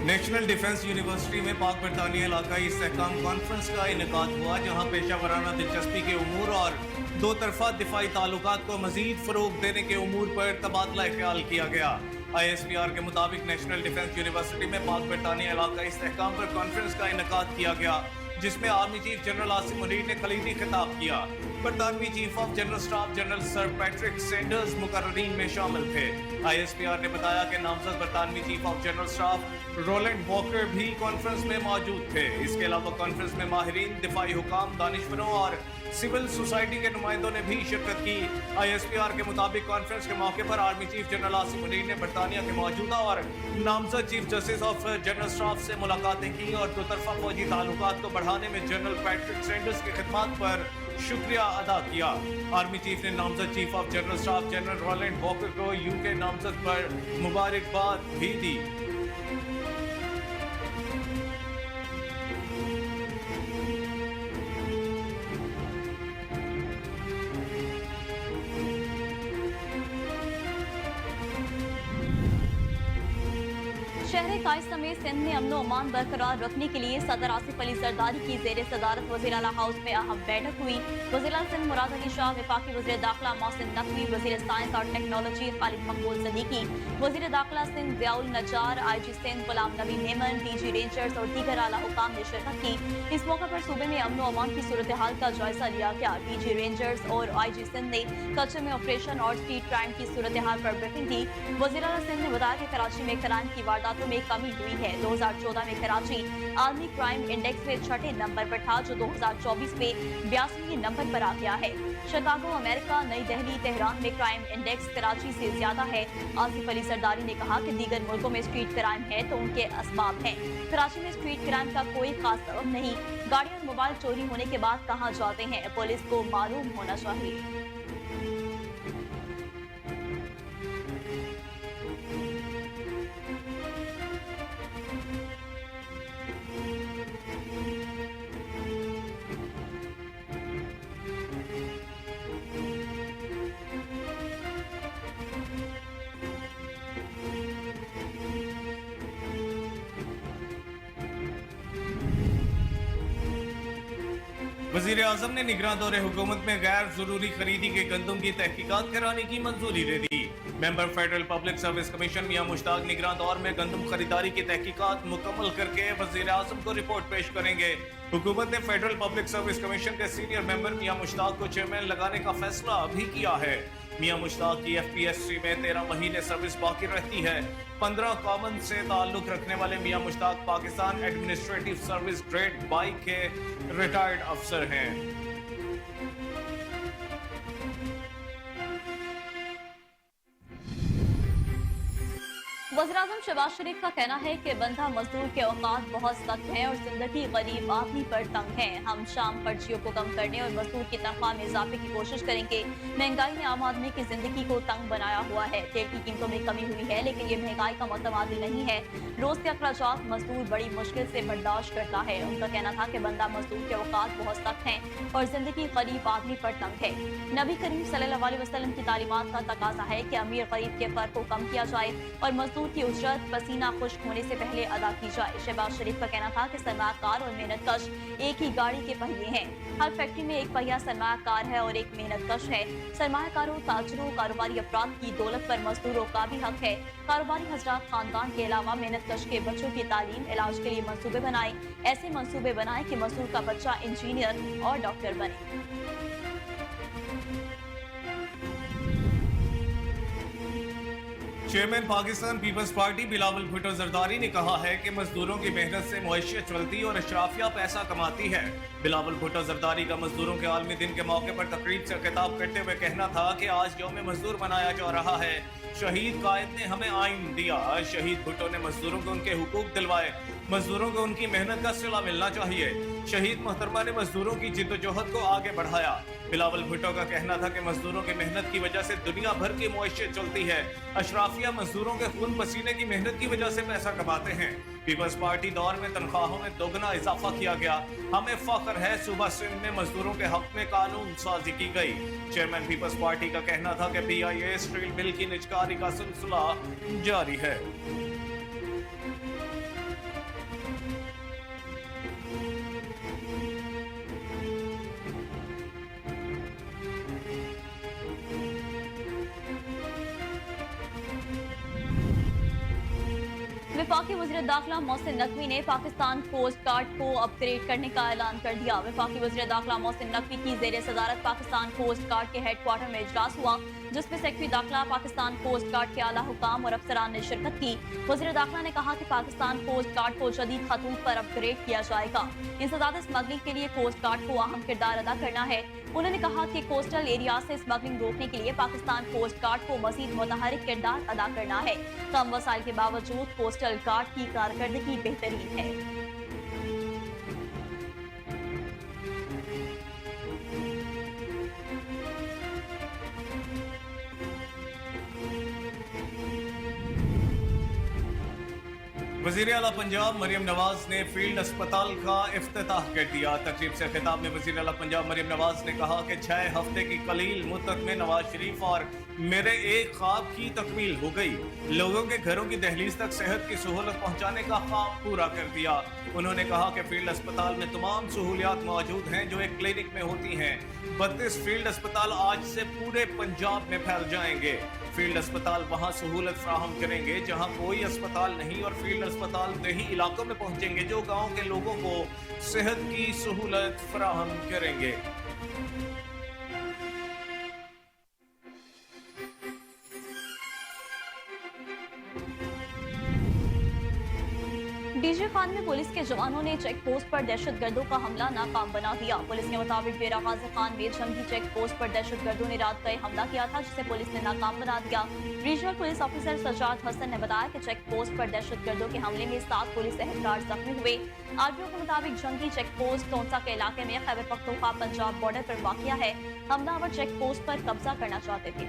National defence university में पाक बरतानिया इलाकाई इस्तेहकाम कॉन्फ्रेंस का इनेकाद हुआ, जहां पेशा वराना दिलचस्पी के उमूर और दो तरफा दिफाई ताल्लुकात को मजीद फरोग देने के उमूर पर तबादला ख्याल किया गया। ISPR के मुताबिक नेशनल डिफेंस यूनिवर्सिटी में पाक बरतानिया इलाकाई इस्तेहकाम पर कॉन्फ्रेंस का इनेकाद किया गया, जिसमें army chief general Asim Munir ने कलीदी खिताब किया। बरतानवी chief of general staff general sir Patrick Sanders मुकर्ररीन में शामिल थे। ISPR ने बताया कि नामजद बरतानवी chief of general staff Roland Walker भी कॉन्फ्रेंस में मौजूद थे। इसके अलावा कॉन्फ्रेंस में माहिरीन, दिफाई हुकाम, दानिशवरों और सिविल सोसाइटी के नुमाइंदों ने भी शिरकत की। ISPR के मुताबिक कॉन्फ्रेंस के मौके पर army chief general Asim Munir ने बरतानिया के मौजूदा और नामजद chief justice of general staff से मुलाकातें की और दो तरफा फौजी ताल्लुकात को बढ़ाने में जनरल पैट्रिक सेंडर्स की खिदमत पर शुक्रिया अदा किया। आर्मी चीफ ने नामजद chief of general staff general Roland Walker को UK नामजद पर मुबारकबाद भी दी। शहर कायद समेत सिंध में अमन अमान बरकरार रखने के लिए सदर आसिफ अली जरदारी की जेर सदारत वज़ीर आला हाउस में अहम बैठक हुई। वज़ीर आला सिंध मुराद अली शाह, वफाकी वज़ीर दाखिला मोहसिन नकवी, वज़ीर साइंस और टेक्नोलॉजी खालिद मकबूल सदीकी, वज़ीर दाखिला Sindh Ziaul Nijjar, IG Sindh Ghulam Nabi Memon, DG rangers और दीगर आला हुकाम ने शिरकत की। इस मौके पर सूबे में अमन अमान की सूरत हाल का जायजा लिया गया। DG रेंजर्स और IG सिंध ने कच्चे में ऑपरेशन और स्ट्रीट क्राइम की सूरत हाल पर ब्रीफिंग दी। वज़ीर आला सिंध ने बताया कि कराची में क्राइम की वारदातों में कमी हुई है। 2014 में कराची आलमी क्राइम इंडेक्स में 6ठे नंबर पर था, जो 2024 में 82वें नंबर पर आ गया है। शिकागो, अमेरिका, नई दिल्ली, तेहरान में क्राइम इंडेक्स कराची से ज्यादा है। आसिफ अली जरदारी ने कहा कि दीगर मुल्कों में स्ट्रीट क्राइम है तो उनके असबाब हैं। कराची में स्ट्रीट क्राइम का कोई खास सबब नहीं। गाड़ी और मोबाइल चोरी होने के बाद कहाँ जाते हैं, पुलिस को मालूम होना चाहिए। वज़ीर आज़म ने निगरान दौरे हुकूमत में गैर जरूरी खरीदी के गंदम की तहकीकात कराने की मंजूरी दे दी। Member federal public service commission Mian Mushtaq निगरान दौर में गंदम खरीदारी की तहकीकात मुकम्मल करके वज़ीर आज़म को रिपोर्ट पेश करेंगे। हुकूमत ने फेडरल पब्लिक सर्विस कमीशन के सीनियर मेंबर मियां मुश्ताक को चेयरमैन लगाने का फैसला भी किया है। मियां मुश्ताक की FPSC में 13 महीने सर्विस बाकी रहती है। 15 कॉमन से ताल्लुक रखने वाले Mian Mushtaq Pakistan administrative service grade 22 के रिटायर्ड अफसर हैं। वज़ीर-ए-आज़म शहबाज शरीफ का कहना है कि बंधा मजदूर के औकात बहुत सख्त हैं और जिंदगी गरीब आदमी पर तंग है। हम शाम पर्चियों को कम करने और मजदूर की तनख्वाह में इजाफे की कोशिश करेंगे। महंगाई ने आम आदमी की जिंदगी को तंग बनाया हुआ है। तेल की कीमतों में कमी हुई है, लेकिन ये महंगाई का मुतमादिल नहीं है। रोज के अखराजात मजदूर बड़ी मुश्किल से बर्दाश्त करता है। उनका कहना था कि बंदा मजदूर के औकात बहुत सख्त हैं और जिंदगी गरीब आदमी पर तंग है। नबी करीम सल्लल्लाहु अलैहि वसल्लम की तालीमात का तकाजा है कि अमीर गरीब के फर्क को कम किया जाए और मजदूर की उजरत पसीना खुश्क होने से पहले अदा की जाए। शहबाज शरीफ का कहना था कि सरमायाकार और मेहनतकश एक ही गाड़ी के पहिए हैं। हर फैक्ट्री में एक पहिया सरमायाकार है और एक मेहनतकश है। सरमायाकारों, ताजरों, कारोबारी अफराद की दौलत पर मजदूरों का भी हक है। कारोबारी हजरात खानदान के अलावा मेहनतकश के बच्चों की तालीम, इलाज के लिए मंसूबे बनाए। ऐसे मंसूबे बनाए कि मजदूर का बच्चा इंजीनियर और डॉक्टर बने। Chairman Pakistan Peoples Party Bilawal Bhutto Zardari ने कहा है कि मजदूरों की मेहनत से मुआशियत चलती और अशराफिया पैसा कमाती है। बिलावल भुट्टो जरदारी का मजदूरों के आलमी दिन के मौके पर तकरीब से खिताब करते हुए कहना था कि आज यौम मजदूर मनाया जा रहा है। शहीद कायद ने हमें आइन दिया। शहीद भुट्टो ने मजदूरों को उनके हुकूक दिलवाए। मजदूरों को उनकी मेहनत का सिला मिलना चाहिए। शहीद मोहतरमा ने मजदूरों की जिद्दोजहद को आगे बढ़ाया। बिलावल भुट्टो का कहना था कि मजदूरों की मेहनत की वजह से दुनिया भर की मुआशियत चलती है। अशराफिया मजदूरों के खून पसीने की मेहनत की वजह से पैसा कमाते हैं। पीपल्स पार्टी दौर में तनख्वाहों में दोगुना इजाफा किया गया। हमें फख्र है सूबा सिंध में मजदूरों के हक में कानून साजी की गई। चेयरमैन पीपल्स पार्टी का कहना था कि BIA स्टील मिल की निजकारी का सिलसिला जारी है। वफाकी वज़ीर दाखिला मोहसिन नकवी ने पाकिस्तान कोस्ट गार्ड को अपग्रेड करने का ऐलान कर दिया। वफाकी वज़ीर दाखिला मोहसिन नकवी की ज़ेर सदारत पाकिस्तान कोस्ट गार्ड के हेडक्वार्टर में इजलास हुआ, जिसमें सेक्रेटरी दाखिला, पाकिस्तान कोस्ट गार्ड के आला हुकाम और अफसरान ने शिरकत की। वज़ीर दाखिला ने कहा कि पाकिस्तान कोस्ट गार्ड को जदीद खतूत पर अपग्रेड किया जाएगा। इंसदाद स्मगलिंग के लिए कोस्ट गार्ड को अहम किरदार अदा करना है। उन्होंने कहा कि कोस्टल एरिया से स्मगलिंग रोकने के लिए पाकिस्तान कोस्ट गार्ड को मजीद मुतहरिक किरदार अदा करना है। कम वसाइल के बावजूद कोस्टल गार्ड की कारकर्दगी बेहतरीन है। वज़ीर आला पंजाब मरियम नवाज ने फील्ड अस्पताल का इफ्तिताह कर दिया। तकरीब से खिताब में वज़ीर आला पंजाब मरियम नवाज ने कहा कि 6 हफ्ते की कलील मुद्दत में नवाज शरीफ और मेरे एक ख्वाब की तकमील हो गई। लोगों के घरों की दहलीज तक सेहत की सहूलत पहुंचाने का ख्वाब पूरा कर दिया। उन्होंने कहा कि फील्ड अस्पताल में तमाम सहूलियात मौजूद हैं जो एक क्लिनिक में होती हैं। 32 फील्ड अस्पताल आज से पूरे पंजाब में फैल जाएंगे। फील्ड अस्पताल वहां सहूलत फ्राहम करेंगे जहां कोई अस्पताल नहीं, और फील्ड अस्पताल देही इलाकों में पहुंचेंगे जो गांव के लोगों को सेहत की सहूलत फ्राहम करेंगे। डीजे खान में पुलिस के जवानों ने चेक पोस्ट पर दहशतगर्दों का हमला नाकाम बना दिया। पुलिस के मुताबिक डेरा गाजी खान में जंगी चेक पोस्ट पर दहशतगर्दों ने रात का हमला किया था, जिसे पुलिस ने नाकाम बना दिया। Regional police officer Sajjad Hassan ने बताया कि चेक पोस्ट पर दहशतगर्दों के हमले में 7 पुलिस एहलकार जख्मी हुए। आरटीओ के मुताबिक जंगी चेक पोस्ट तोंसा के इलाके में खैबर पख्तूनख्वा पंजाब बॉर्डर पर वाक़िया है। हमलावर चेक पोस्ट पर कब्जा करना चाहते थे।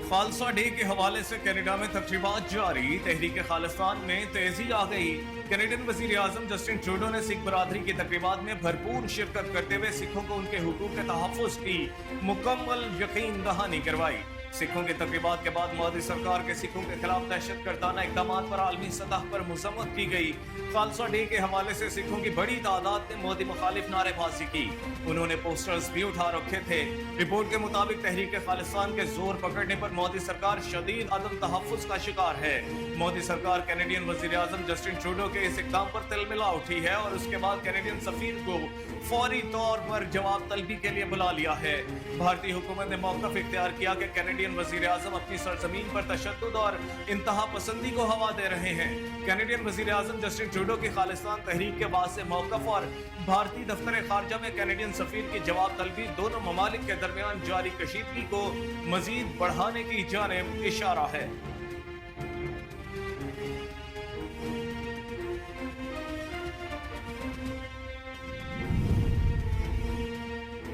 खालसा डे के हवाले से कनाडा में तकरीबात जारी। तहरीक खालिस्तान में तेजी आ गई। कैनेडियन वजीर आजम जस्टिन ट्रूडो ने सिख बरादरी की तकरीबात में भरपूर शिरकत करते हुए सिखों को उनके हुकूक के तहफ़्फ़ुज़ की मुकम्मल यकीन दहानी करवाई। सिखों की तकरीबात के बाद मोदी सरकार के सिखों के खिलाफ दहशत गर्दाना इक़दाम पर आलमी सतह पर मज़म्मत की गई। खालसा डे के हवाले से सिखों की बड़ी तादाद ने मोदी मुखालिफ नारेबाजी की। उन्होंने पोस्टर्स भी उठा रखे थे। रिपोर्ट के मुताबिक तहरीक खालिस्तान के जोर पकड़ने पर मोदी सरकार शदीद अदम तहफ़्फ़ुज़ का शिकार है। मोदी सरकार कैनेडियन वज़ीर आज़म जस्टिन ट्रूडो के इस इक़दाम पर तिलमिला उठी है और उसके बाद कैनेडियन सफ़ीर को फौरी तौर पर जवाब तलबी के लिए बुला लिया है। भारतीय हुकूमत ने मौक़िफ़ इख्तियार किया कि कैनेडियन वज़ीर आज़म अपनी सरज़मीन पर तशद्दुद और इंतहा पसंदी को हवा दे रहे हैं। कैनेडियन वज़ीर आज़म जस्टिन ट्रूडो की खालिस्तान तहरीक के बाद से मौक़िफ़ और भारतीय दफ्तर खारजा में कैनेडियन सफ़ीर की जवाब तलबी दोनों ममालिक के दरमियान जारी कशीदगी को मज़ीद बढ़ाने की जानिब इशारा है।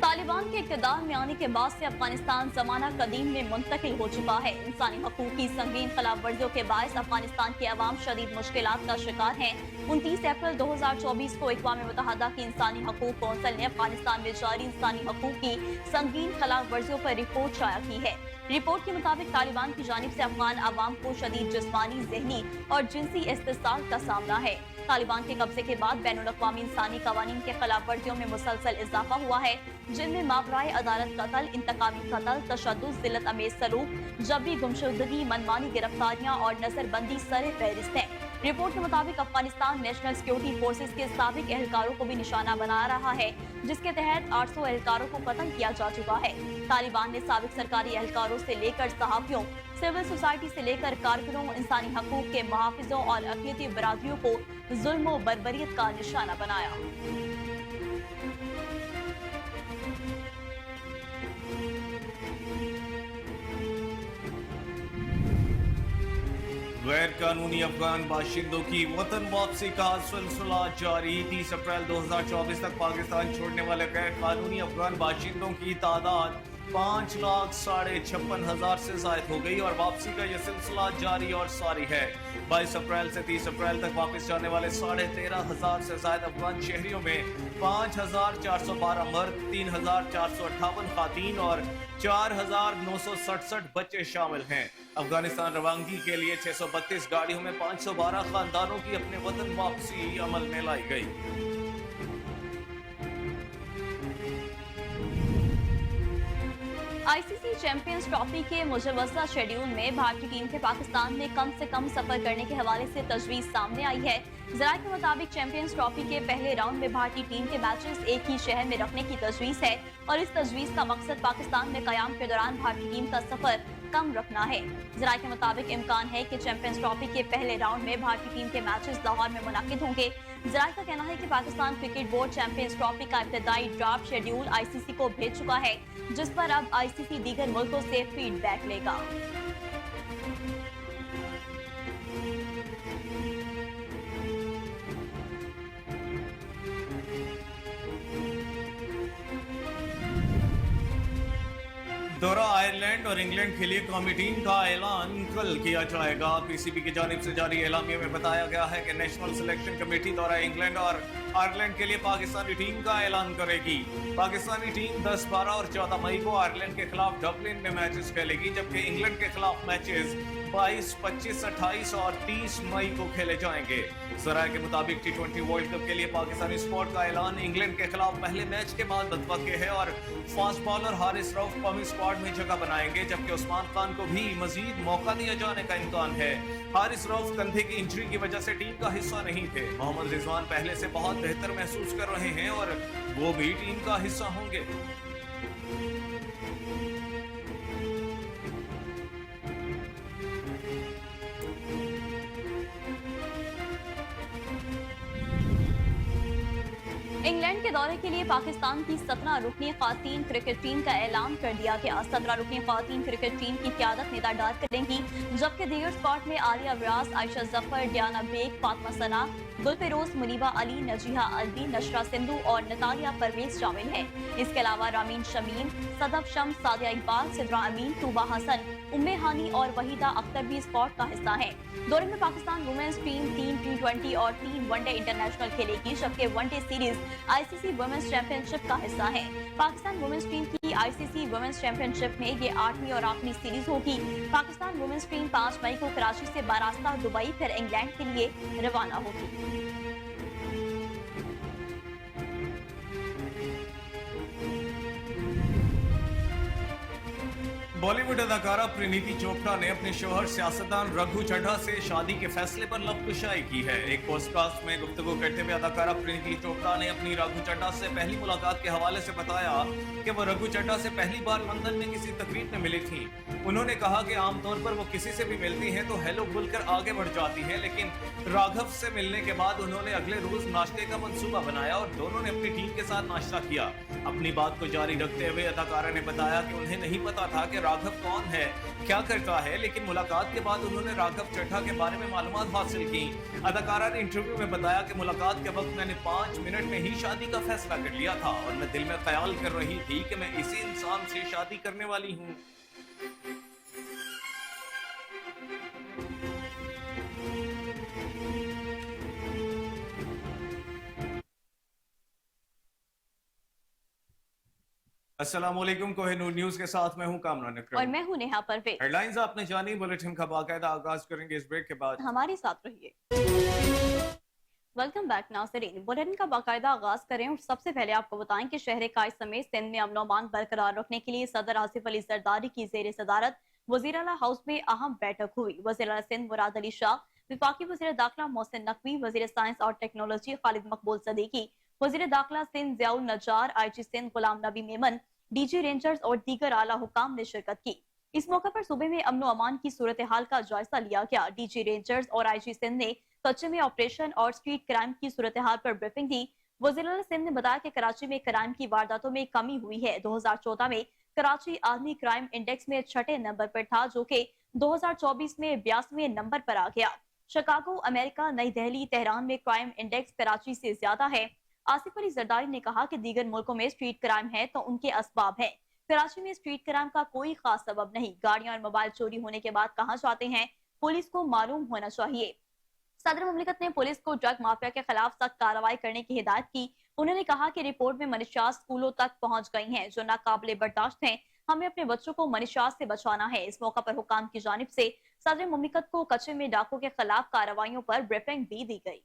तालिबान के इक़्तिदार में आने के बाद से अफगानिस्तान ज़माना कदीम में मुंतकिल हो चुका है। इंसानी हकूक़ की संगीन खिलाफ वर्जियों के बायस अफगानिस्तान के अवाम शदीद मुश्किलात का शिकार हैं। 29 अप्रैल 2024 को अक़वाम मुत्तहिदा की इंसानी हकूक़ कौंसिल ने अफगानिस्तान में जारी इंसानी हकूक़ की संगीन खिलाफ वर्जियों पर रिपोर्ट शाया की है। रिपोर्ट के मुताबिक तालिबान की जानिब से अफगान अवाम को शदीद जिस्मानी, ज़हनी और जिनसी इस्तिसाल का सामना है। तालिबान के कब्जे के बाद बैनुल-अक़वामी इंसानी कवानीन के खिलाफ वर्जियों में मुसलसल इजाफा हुआ है, जिनमें मावराए अदालत कत्ल, इंतकामी कत्ल, तशद्दुद, जिल्लत अमेज़ सलूक, जबरी गुमशुदगी, मनमानी गिरफ्तारियां और नजरबंदी सरे फहरिस्त है। रिपोर्ट के मुताबिक अफगानिस्तान नेशनल सिक्योरिटी फोर्सेस के साबिक एहलकारों को भी निशाना बना रहा है, जिसके तहत 800 एहलकारों को कत्ल किया जा चुका है। तालिबान ने साबिक सरकारी एहलकारों से लेकर सहाफ़ियों, सिविल सोसाइटी से लेकर कारकुनों, इंसानी हकूक़ के मुहाफ़िज़ों और अक़लियती बरादरियों को जुल्म और बर्बरियत का निशाना बनाया। गैर कानूनी अफगान बाशिंदों की वतन वापसी का सिलसिला जारी। 30 अप्रैल 2024 तक पाकिस्तान छोड़ने वाले गैर कानूनी अफगान बाशिंदों की तादाद 5,56,500 से ज़ायद हो गई और वापसी का यह सिलसिला जारी और सारी है। 22 अप्रैल से 30 अप्रैल तक वापस जाने वाले 13,500 से ज्यादा अफगान शहरियों में 5,412 मर्द, 3,458 खातीन और 4,967 बच्चे शामिल हैं। अफगानिस्तान रवानगी के लिए 632 गाड़ियों में 512 खानदानों की अपने वतन वापसी अमल में लाई गई। आईसीसी चैंपियंस ट्रॉफी के मुजवजा शेड्यूल में भारतीय टीम के पाकिस्तान में कम से कम सफर करने के हवाले से तजवीज सामने आई है। जराये के मुताबिक चैंपियंस ट्रॉफी के पहले राउंड में भारतीय टीम के मैचेस एक ही शहर में रखने की तजवीज है और इस तजवीज का मकसद पाकिस्तान में कयाम के दौरान भारतीय टीम का सफर कम रखना है। जराये के मुताबिक इम्कान है कि चैंपियंस ट्रॉफी के पहले राउंड में भारतीय टीम के मैचेस लाहौर में मुनाकिद होंगे। जराये का कहना है कि Pakistan cricket board champions trophy का इब्तदाई ड्राफ्ट शेड्यूल आईसीसी को भेज चुका है, जिस पर अब आईसीसी दीगर मुल्कों से फीडबैक लेगा। दौरा आयरलैंड और इंग्लैंड के लिए कौमी टीम का ऐलान कल किया जाएगा। पीसीबी की जानिब से जारी एलामिया में बताया गया है कि नेशनल सिलेक्शन कमेटी दौरा इंग्लैंड और आयरलैंड के लिए पाकिस्तानी टीम का ऐलान करेगी। पाकिस्तानी टीम 10, 12 और 14 मई को आयरलैंड के खिलाफ डबलिन में मैचेस खेलेगी, जबकि इंग्लैंड के खिलाफ मैचेस 22, 25, 28 और 30 मई को खेले जाएंगे। जराये के मुताबिक T20 वर्ल्ड कप के लिए पाकिस्तानी स्क्वाड का ऐलान इंग्लैंड के खिलाफ पहले मैच के बाद मुतवक्किल है और फास्ट बॉलर हारिस रऊफ कौमी स्क्वाड में जगह बनाएंगे, जबकि उस्मान खान को भी मजीद मौका दिया जाने का इम्कान है। हारिस रऊफ कंधे की इंजरी की वजह से टीम का हिस्सा नहीं थे। मोहम्मद रिजवान पहले से बहुत बेहतर महसूस कर रहे हैं और वो भी टीम का हिस्सा होंगे। इंग्लैंड के दौरे के लिए पाकिस्तान की 17 रुकनी खातीन क्रिकेट टीम का ऐलान कर दिया गया। 17 रुकनी खातीन क्रिकेट टीम की क़यादत निदा डार करेंगी, जबकि दीगर स्क्वाड में आलिया व्यास, आयशा जफर, डियाना बेग, फातिमा सना, गुलफिरोज, मुनीबा अली, नजीहा अलवी, नशरा सिंधु और नतालिया परवेज शामिल है। इसके अलावा रामीन शमीम, सदफ शम्स, सादिया इकबाल, सिद्रा अमीन, तूबा हसन, उम्मे हानी और वहीदा अख्तर भी स्क्वाड का हिस्सा है। दौरे में पाकिस्तान वुमेन्स टीम 3 T20 और 3 वनडे इंटरनेशनल खेलेगी, जबकि one day series ICC women's championship का हिस्सा है। पाकिस्तान वुमेन्स टीम की आईसीसी वुमेन्स चैंपियनशिप में ये 8वीं और आखिरी सीरीज होगी। पाकिस्तान वुमेन्स टीम 5 मई को कराची से बारास्ता दुबई फिर इंग्लैंड के लिए रवाना होगी। बॉलीवुड अदाकारा परिणीति चोपड़ा ने अपने शौहर सियासतदान रघु चड्ढा से शादी के फैसले पर लबकुशाई की है। एक पॉडकास्ट में गुफ्तगू करते हुए अदाकारा परिणीति चोपड़ा ने अपनी रघु चड्ढा से पहली मुलाकात के हवाले से बताया कि वो रघु चड्ढा से पहली बार लंदन में किसी तकरीब में मिली थी। उन्होंने कहा कि आमतौर पर वो किसी से भी मिलती हैं तो हेलो बोलकर आगे बढ़ जाती हैं, लेकिन राघव से मिलने के बाद उन्होंने अगले रोज नाश्ते का मंसूबा बनाया और दोनों ने अपनी टीम के साथ नाश्ता किया। अपनी बात को जारी रखते हुए अदाकारा ने बताया कि उन्हें नहीं पता था कि राघव कौन है, क्या करता है, लेकिन मुलाकात के बाद उन्होंने राघव चड्ढा के बारे में मालूमात हासिल की। अदाकारा ने इंटरव्यू में बताया कि मुलाकात के वक्त मैंने 5 मिनट में ही शादी का फैसला कर लिया था और मैं दिल में ख्याल कर रही थी कि मैं इसी इंसान से शादी करने वाली हूँ। अस्सलामुअलैकुम, कोहिनूर न्यूज के साथ मैं हूं कामरान अकरम और मैं हूं नेहा परवेज। हेडलाइंस आपने जानी, बुलेटिन का बाकायदा आगाज करेंगे इस ब्रेक के बाद। हमारे साथ रहिए। वेलकम बैक नाज़रीन, बुलेटिन का बाकायदा आगाज करें और सबसे पहले आपको बताएं कि शहर कायस समेत सिंध में अमन और अमान बरकरार रखने के लिए सदर आसिफ अली जरदारी की ज़ेर सदारत वज़ीर आला हाउस में अहम बैठक हुई। वज़ीर आला सिंध मुराद अली शाह, विफाकी वज़ीर दाखिला मोहसिन नकवी, वज़ीर साइंस और टेक्नोलॉजी खालिद मकबूल सदीकी, वज़ीर दाखिला Sindh Ziaul Nijjar, IG Sindh Ghulam Nabi Memon, DG rangers और दीगर आला हुकाम ने शिरकत की। इस मौके पर सूबे में अमन अमान की सूरत हाल का जायजा लिया गया। डीजी रेंजर्स और आईजी सिंध ने कच्चे में ऑपरेशन और स्ट्रीट क्राइम की सूरत हाल पर ब्रीफिंग दी। वज़ीर आला सिंध ने बताया कि कराची में क्राइम की वारदातों में कमी हुई है। 2014 में कराची आदमी क्राइम इंडेक्स में 6ठे नंबर पर था, जो कि 2024 में 82वें नंबर पर आ गया। शिकागो, अमेरिका, नई दिल्ली, तेहरान में क्राइम इंडेक्स कराची से ज्यादा है। आसिफ अली जरदारी ने कहा कि दीगर मुल्कों में स्ट्रीट क्राइम है तो उनके असबाब हैं। कराची में स्ट्रीट क्राइम का कोई खास सबब नहीं। गाड़ियां और मोबाइल चोरी होने के बाद कहां जाते हैं, पुलिस को मालूम होना चाहिए। सदर मुमलिकत ने पुलिस को ड्रग माफिया के खिलाफ सख्त कार्रवाई करने की हिदायत की। उन्होंने कहा कि रिपोर्ट में मनशियात स्कूलों तक पहुंच गई हैं जो नाकाबिले बर्दाश्त हैं। हमें अपने बच्चों को मनशियात से बचाना है। इस मौका पर हुकाम की जानिब से सदर मुमलिकत को कच्चे में डाकों के खिलाफ कार्रवाइयों पर ब्रीफिंग भी दी गई।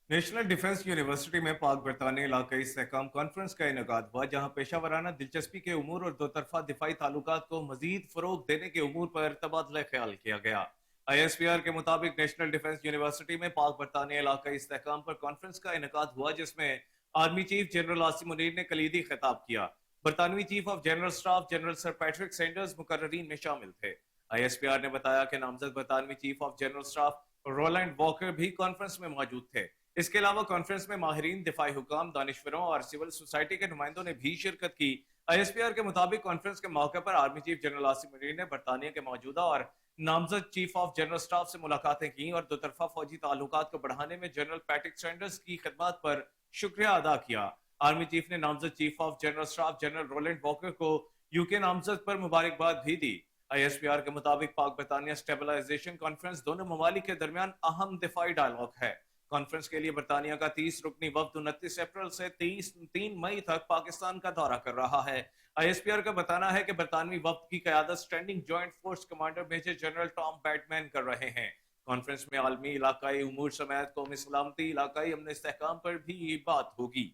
नेशनल डिफेंस यूनिवर्सिटी में पाक बरतानी इलाकाई इस्तेहकाम कॉन्फ्रेंस का इनेकाद हुआ, जहां पेशा वराना दिलचस्पी के उमूर और दो तरफा दिफाई ताल्लुकात को मजीद फरोग देने के उमूर पर तबादला ख्याल किया गया। ISPR के मुताबिक नेशनल डिफेंस यूनिवर्सिटी में पाक बरतानी इलाकाई इस्तेहकाम पर कॉन्फ्रेंस का इनेकाद हुआ, जिसमें army chief general Asim Munir ने कलीदी खिताब किया। बरतानवी chief of general staff general sir Patrick Sanders मुकर्ररीन में शामिल थे। ISPR ने बताया कि नामजद बरतानवी chief of general staff Roland Walker भी कॉन्फ्रेंस में मौजूद थे। इसके अलावा कॉन्फ्रेंस में माहिरीन, दिफाई हुकाम, दानिश्वरों और सिविल सोसाइटी के नुमाइंदों ने भी शिरकत की। ISPR के मुताबिक कॉन्फ्रेंस के मौके पर army chief general Asim Munir ने बरतानिया के मौजूदा और नामजद चीफ ऑफ जनरल स्टाफ से मुलाकातें की और दो तरफा फौजी ताल्लुकात को बढ़ाने में जनरल पैट्रिक सेंडर्स की खिदमत पर शुक्रिया अदा किया। आर्मी चीफ ने नामजद chief of general staff general Roland Walker को यूके नामजद पर मुबारकबाद भी दी। ISPR के मुताबिक पाक बरतानिया स्टेबलाइजेशन कॉन्फ्रेंस दोनों ममालिक के दरमियान अहम दिफाई डायलॉग है। कॉन्फ्रेंस के लिए बरतानिया का 30 रुकनी वफ्द 29 अप्रैल से 3 मई तक पाकिस्तान का दौरा कर रहा है। ISPR का बताना है कि बरतानवी वफ्द की क़यादत standing joint force commander major general Tom Bateman कर रहे हैं। कॉन्फ्रेंस में आलमी इलाकाई उमूर समेत कौमी सलामती, इलाकाई अमन इस्तेहकाम पर भी बात होगी।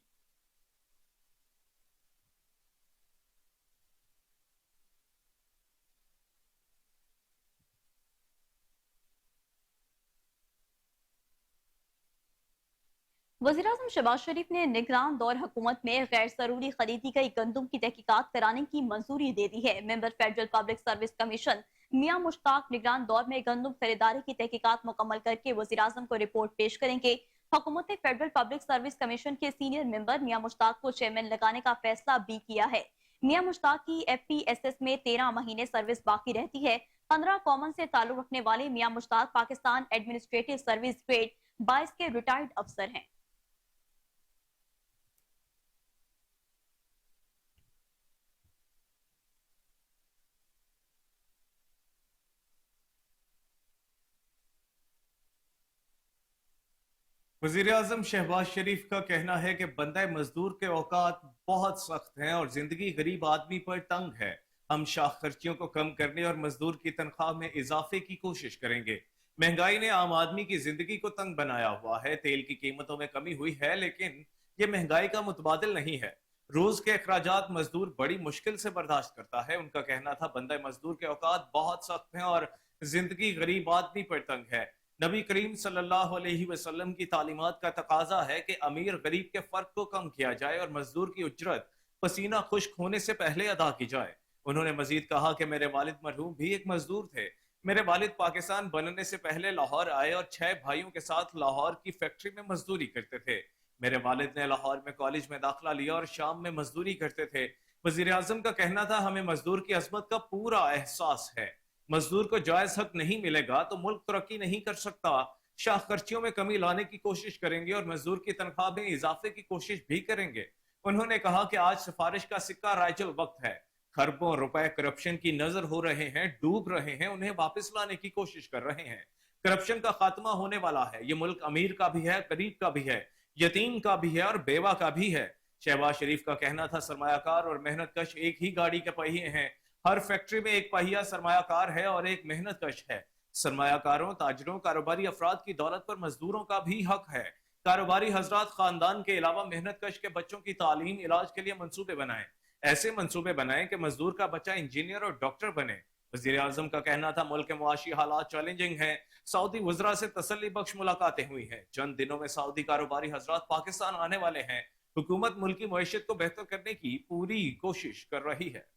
वज़ीर-ए-आज़म शहबाज शरीफ ने निगरान दौर हुकूमत में गैर जरूरी खरीदी गई गंदुम की तहकीकात कराने की मंजूरी दे दी है। Member federal public service commission Mian Mushtaq निगरान दौर में गंदुम खरीदारी की तहकीकात मुकम्मल करके वज़ीर-ए-आज़म को रिपोर्ट पेश करेंगे। हुकूमत ने फेडरल पब्लिक सर्विस कमीशन के सीनियर मेंबर मियां मुश्ताक को चेयरमैन लगाने का फैसला भी किया है। मियां मुश्ताक की FPSS में 13 महीने सर्विस बाकी रहती है। 15 कॉमन से ताल्लुक रखने वाले Mian Mushtaq Pakistan administrative service grade 22 के रिटायर्ड अफसर हैं। वजीर आजम शहबाज शरीफ का कहना है कि बंदा मजदूर के औकात बहुत सख्त हैं और जिंदगी गरीब आदमी पर तंग है। हम शाख खर्चियों को कम करने और मजदूर की तनख्वाह में इजाफे की कोशिश करेंगे। महंगाई ने आम आदमी की जिंदगी को तंग बनाया हुआ है। तेल की कीमतों में कमी हुई है, लेकिन ये महंगाई का मुतबादिल नहीं है। रोज के अखराजात मजदूर बड़ी मुश्किल से बर्दाश्त करता है। उनका कहना था बंदा मजदूर के औकात बहुत सख्त हैं और जिंदगी गरीब आदमी पर तंग है। नबी करीम सल्लल्लाहु अलैहि वसल्लम की तालीमात का तकाजा है कि अमीर गरीब के फर्क को कम किया जाए और मजदूर की उजरत पसीना खुश्क होने से पहले अदा की जाए। उन्होंने मजीद कहा कि मेरे वालिद मरहूम भी एक मजदूर थे। मेरे वालिद पाकिस्तान बनने से पहले लाहौर आए और 6 भाइयों के साथ लाहौर की फैक्ट्री में मजदूरी करते थे। मेरे वालिद ने लाहौर में कॉलेज में दाखिला लिया और शाम में मजदूरी करते थे। वजीर आजम का कहना था हमें मजदूर की अजमत का पूरा एहसास है। मजदूर को जायज हक नहीं मिलेगा तो मुल्क तरक्की नहीं कर सकता। शाख खर्चियों में कमी लाने की कोशिश करेंगे और मजदूर की तनख्वाह में इजाफे की कोशिश भी करेंगे। उन्होंने कहा कि आज सिफारिश का सिक्का राइचल वक्त है। खरबों रुपए करप्शन की नजर हो रहे हैं, डूब रहे हैं, उन्हें वापस लाने की कोशिश कर रहे हैं। करप्शन का खात्मा होने वाला है। ये मुल्क अमीर का भी है, गरीब का भी है, यतीम का भी है और बेवा का भी है। शहबाज शरीफ का कहना था सरमायाकार और मेहनत कश एक ही गाड़ी के पहिए हैं। हर फैक्ट्री में एक पहिया सरमायाकार है और एक मेहनत कश है। सरमायाकारों, ताजरों, कारोबारी अफराद की दौलत पर मजदूरों का भी हक है। कारोबारी हजरात खानदान के अलावा मेहनत कश के बच्चों की तालीम, इलाज के लिए मंसूबे बनाएं। ऐसे मंसूबे बनाएं कि मजदूर का बच्चा इंजीनियर और डॉक्टर बने। वजीर आजम का कहना था मुल्क के मुआशी हालात चैलेंजिंग हैं। सऊदी वज़रा से तसल्ली बख्श मुलाकातें हुई हैं। चंद दिनों में सऊदी कारोबारी हजरात पाकिस्तान आने वाले हैं। हुकूमत मुल्क की मईशत को बेहतर करने की पूरी कोशिश कर रही है।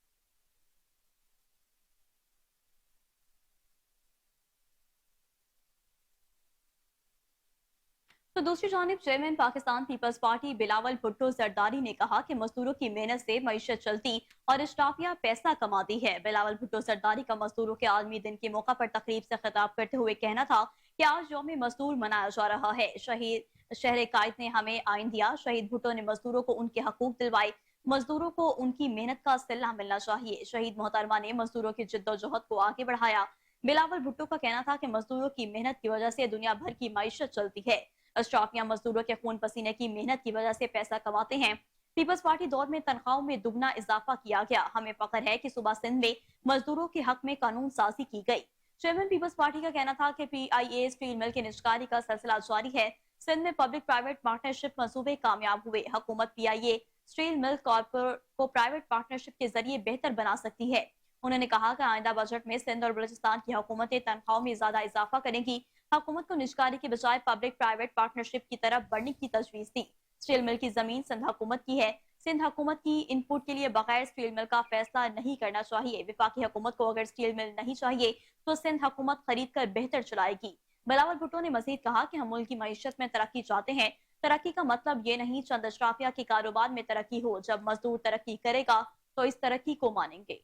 तो दूसरी जानिब chairman Pakistan Peoples Party Bilawal Bhutto Zardari ने कहा कि मजदूरों की मेहनत से मईशत चलती और स्टाफिया पैसा कमाती है। बिलावल भुट्टो जरदारी का मजदूरों के आलमी दिन के मौका पर तकरीब से खिताब करते हुए कहना था कि आज यौम मजदूर मनाया जा रहा है। शहीद शहर कायद ने हमें आइन दिया। शहीद भुट्टो ने मजदूरों को उनके हकूक दिलवाए। मजदूरों को उनकी मेहनत का सिला मिलना चाहिए। शहीद मोहतरमा ने मजदूरों की जिद्दोजहद को आगे बढ़ाया। बिलावल भुट्टो का कहना था कि मजदूरों की मेहनत की वजह से दुनिया भर की माइशत चलती है। अशराफिया मजदूरों के खून पसीने की मेहनत की वजह से पैसा कमाते हैं। पीपल्स पार्टी दौर में तनख्वाहों में दुगना इजाफा किया गया। हमें फख्र है कि सूबा सिंध में मजदूरों के हक में कानून साजी की गई। चेयरमैन पीपल्स पार्टी का कहना था कि PIA स्टील मिल की निजकारी का सिलसिला जारी है। सिंध में पब्लिक प्राइवेट पार्टनरशिप मंसूबे कामयाब हुए। हुकूमत PIA स्टील मिल को प्राइवेट पार्टनरशिप के जरिए बेहतर बना सकती है। उन्होंने कहा कि आइंदा बजट में सिंध और बलूचिस्तान की हुकूमतें तनख्वाहों में ज्यादा इजाफा करेंगी। हुकूमत को निजकारी के बजाय पब्लिक प्राइवेट पार्टनरशिप की तरफ बढ़ने की तजवीज दी। स्टील मिल की जमीन सिंध हुकूमत की है। सिंध हुकूमत की इनपुट के लिए बगैर स्टील मिल का फैसला नहीं करना चाहिए। विफाकी हुकूमत को अगर स्टील मिल नहीं चाहिए तो सिंध हुकूमत खरीद कर बेहतर चलाएगी। बिलावल भुट्टो ने मजीद कहा कि हम मुल्क की मईशत में तरक्की चाहते हैं। तरक्की का मतलब ये नहीं चंद अशराफिया के कारोबार में तरक्की हो। जब मजदूर तरक्की करेगा तो इस तरक्की को मानेंगे।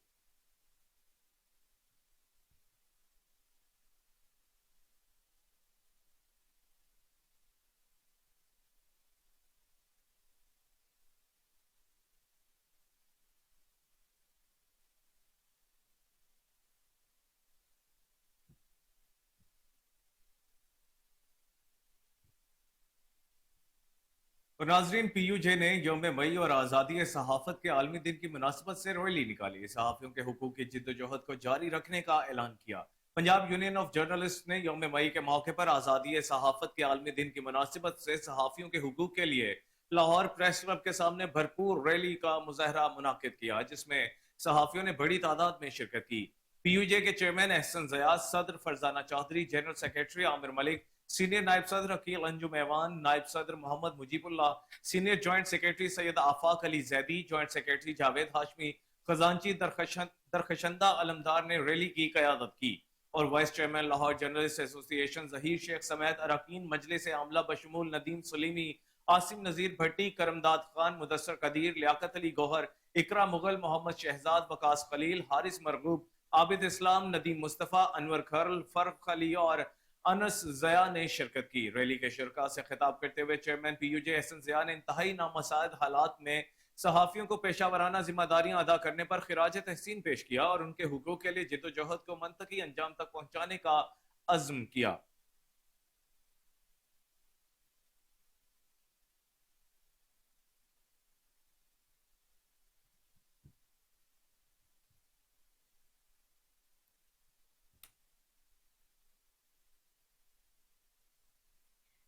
और नाजरीन, PUJ ने यौम मई और आज़ादी सहाफत के आलमी दिन की मुनासबत से रैली निकाली। सहाफ़ियों के हुकूक की जिद्दोजहद को जारी रखने का ऐलान किया। पंजाब यूनियन ऑफ जर्नलिस्ट ने यौम मई के मौके पर आज़ादी सहाफत के आलमी दिन की मुनासबत से सहाफ़ियों के हुकूक के लिए लाहौर प्रेस क्लब के सामने भरपूर रैली का मुजाहरा मुनाकिद किया, जिसमें सहाफ़ियों ने बड़ी तादाद में शिरकत की। PUJ के चेयरमैन एहसन ज़याद, सदर Farzana Chaudhry, general secretary Aamir Malik, senior नायब सदर अकील अंजुम ऐवान, नायब सदर Mohammad Mujibullah, senior joint secretary Syed Afaq Ali Zaidi, joint secretary Javed Hashmi, खजांची दरखशंदा अलमदार ने रैली की क़यादत की और vice chairman Lahore journalist association Zaheer Sheikh समेत अरकान मजलिस आमला बशमूल नदीम सलीमी, आसिम नजीर भट्टी, करमदाद खान, मुदस्सर कदीर, लियाकत अली गौहर, इकरा मुगल, मोहम्मद शहजाद, वकास खलील, हारिस मरगूब, आबिद इस्लाम, नदीम मुस्तफ़ा, अनवर खरल, फर्क अली और अनस ज़या ने शिरकत की। रैली के शिरका से खिताब करते हुए चेयरमैन PUJ एहसन ज़या ने इंतहाई नामसाइद हालात में सहाफ़ियों को पेशावराना जिम्मेदारियां अदा करने पर खिराज तहसीन पेश किया और उनके हुकूक के लिए जिद्दोजहद को मंतकी अंजाम तक पहुंचाने का अज़्म किया।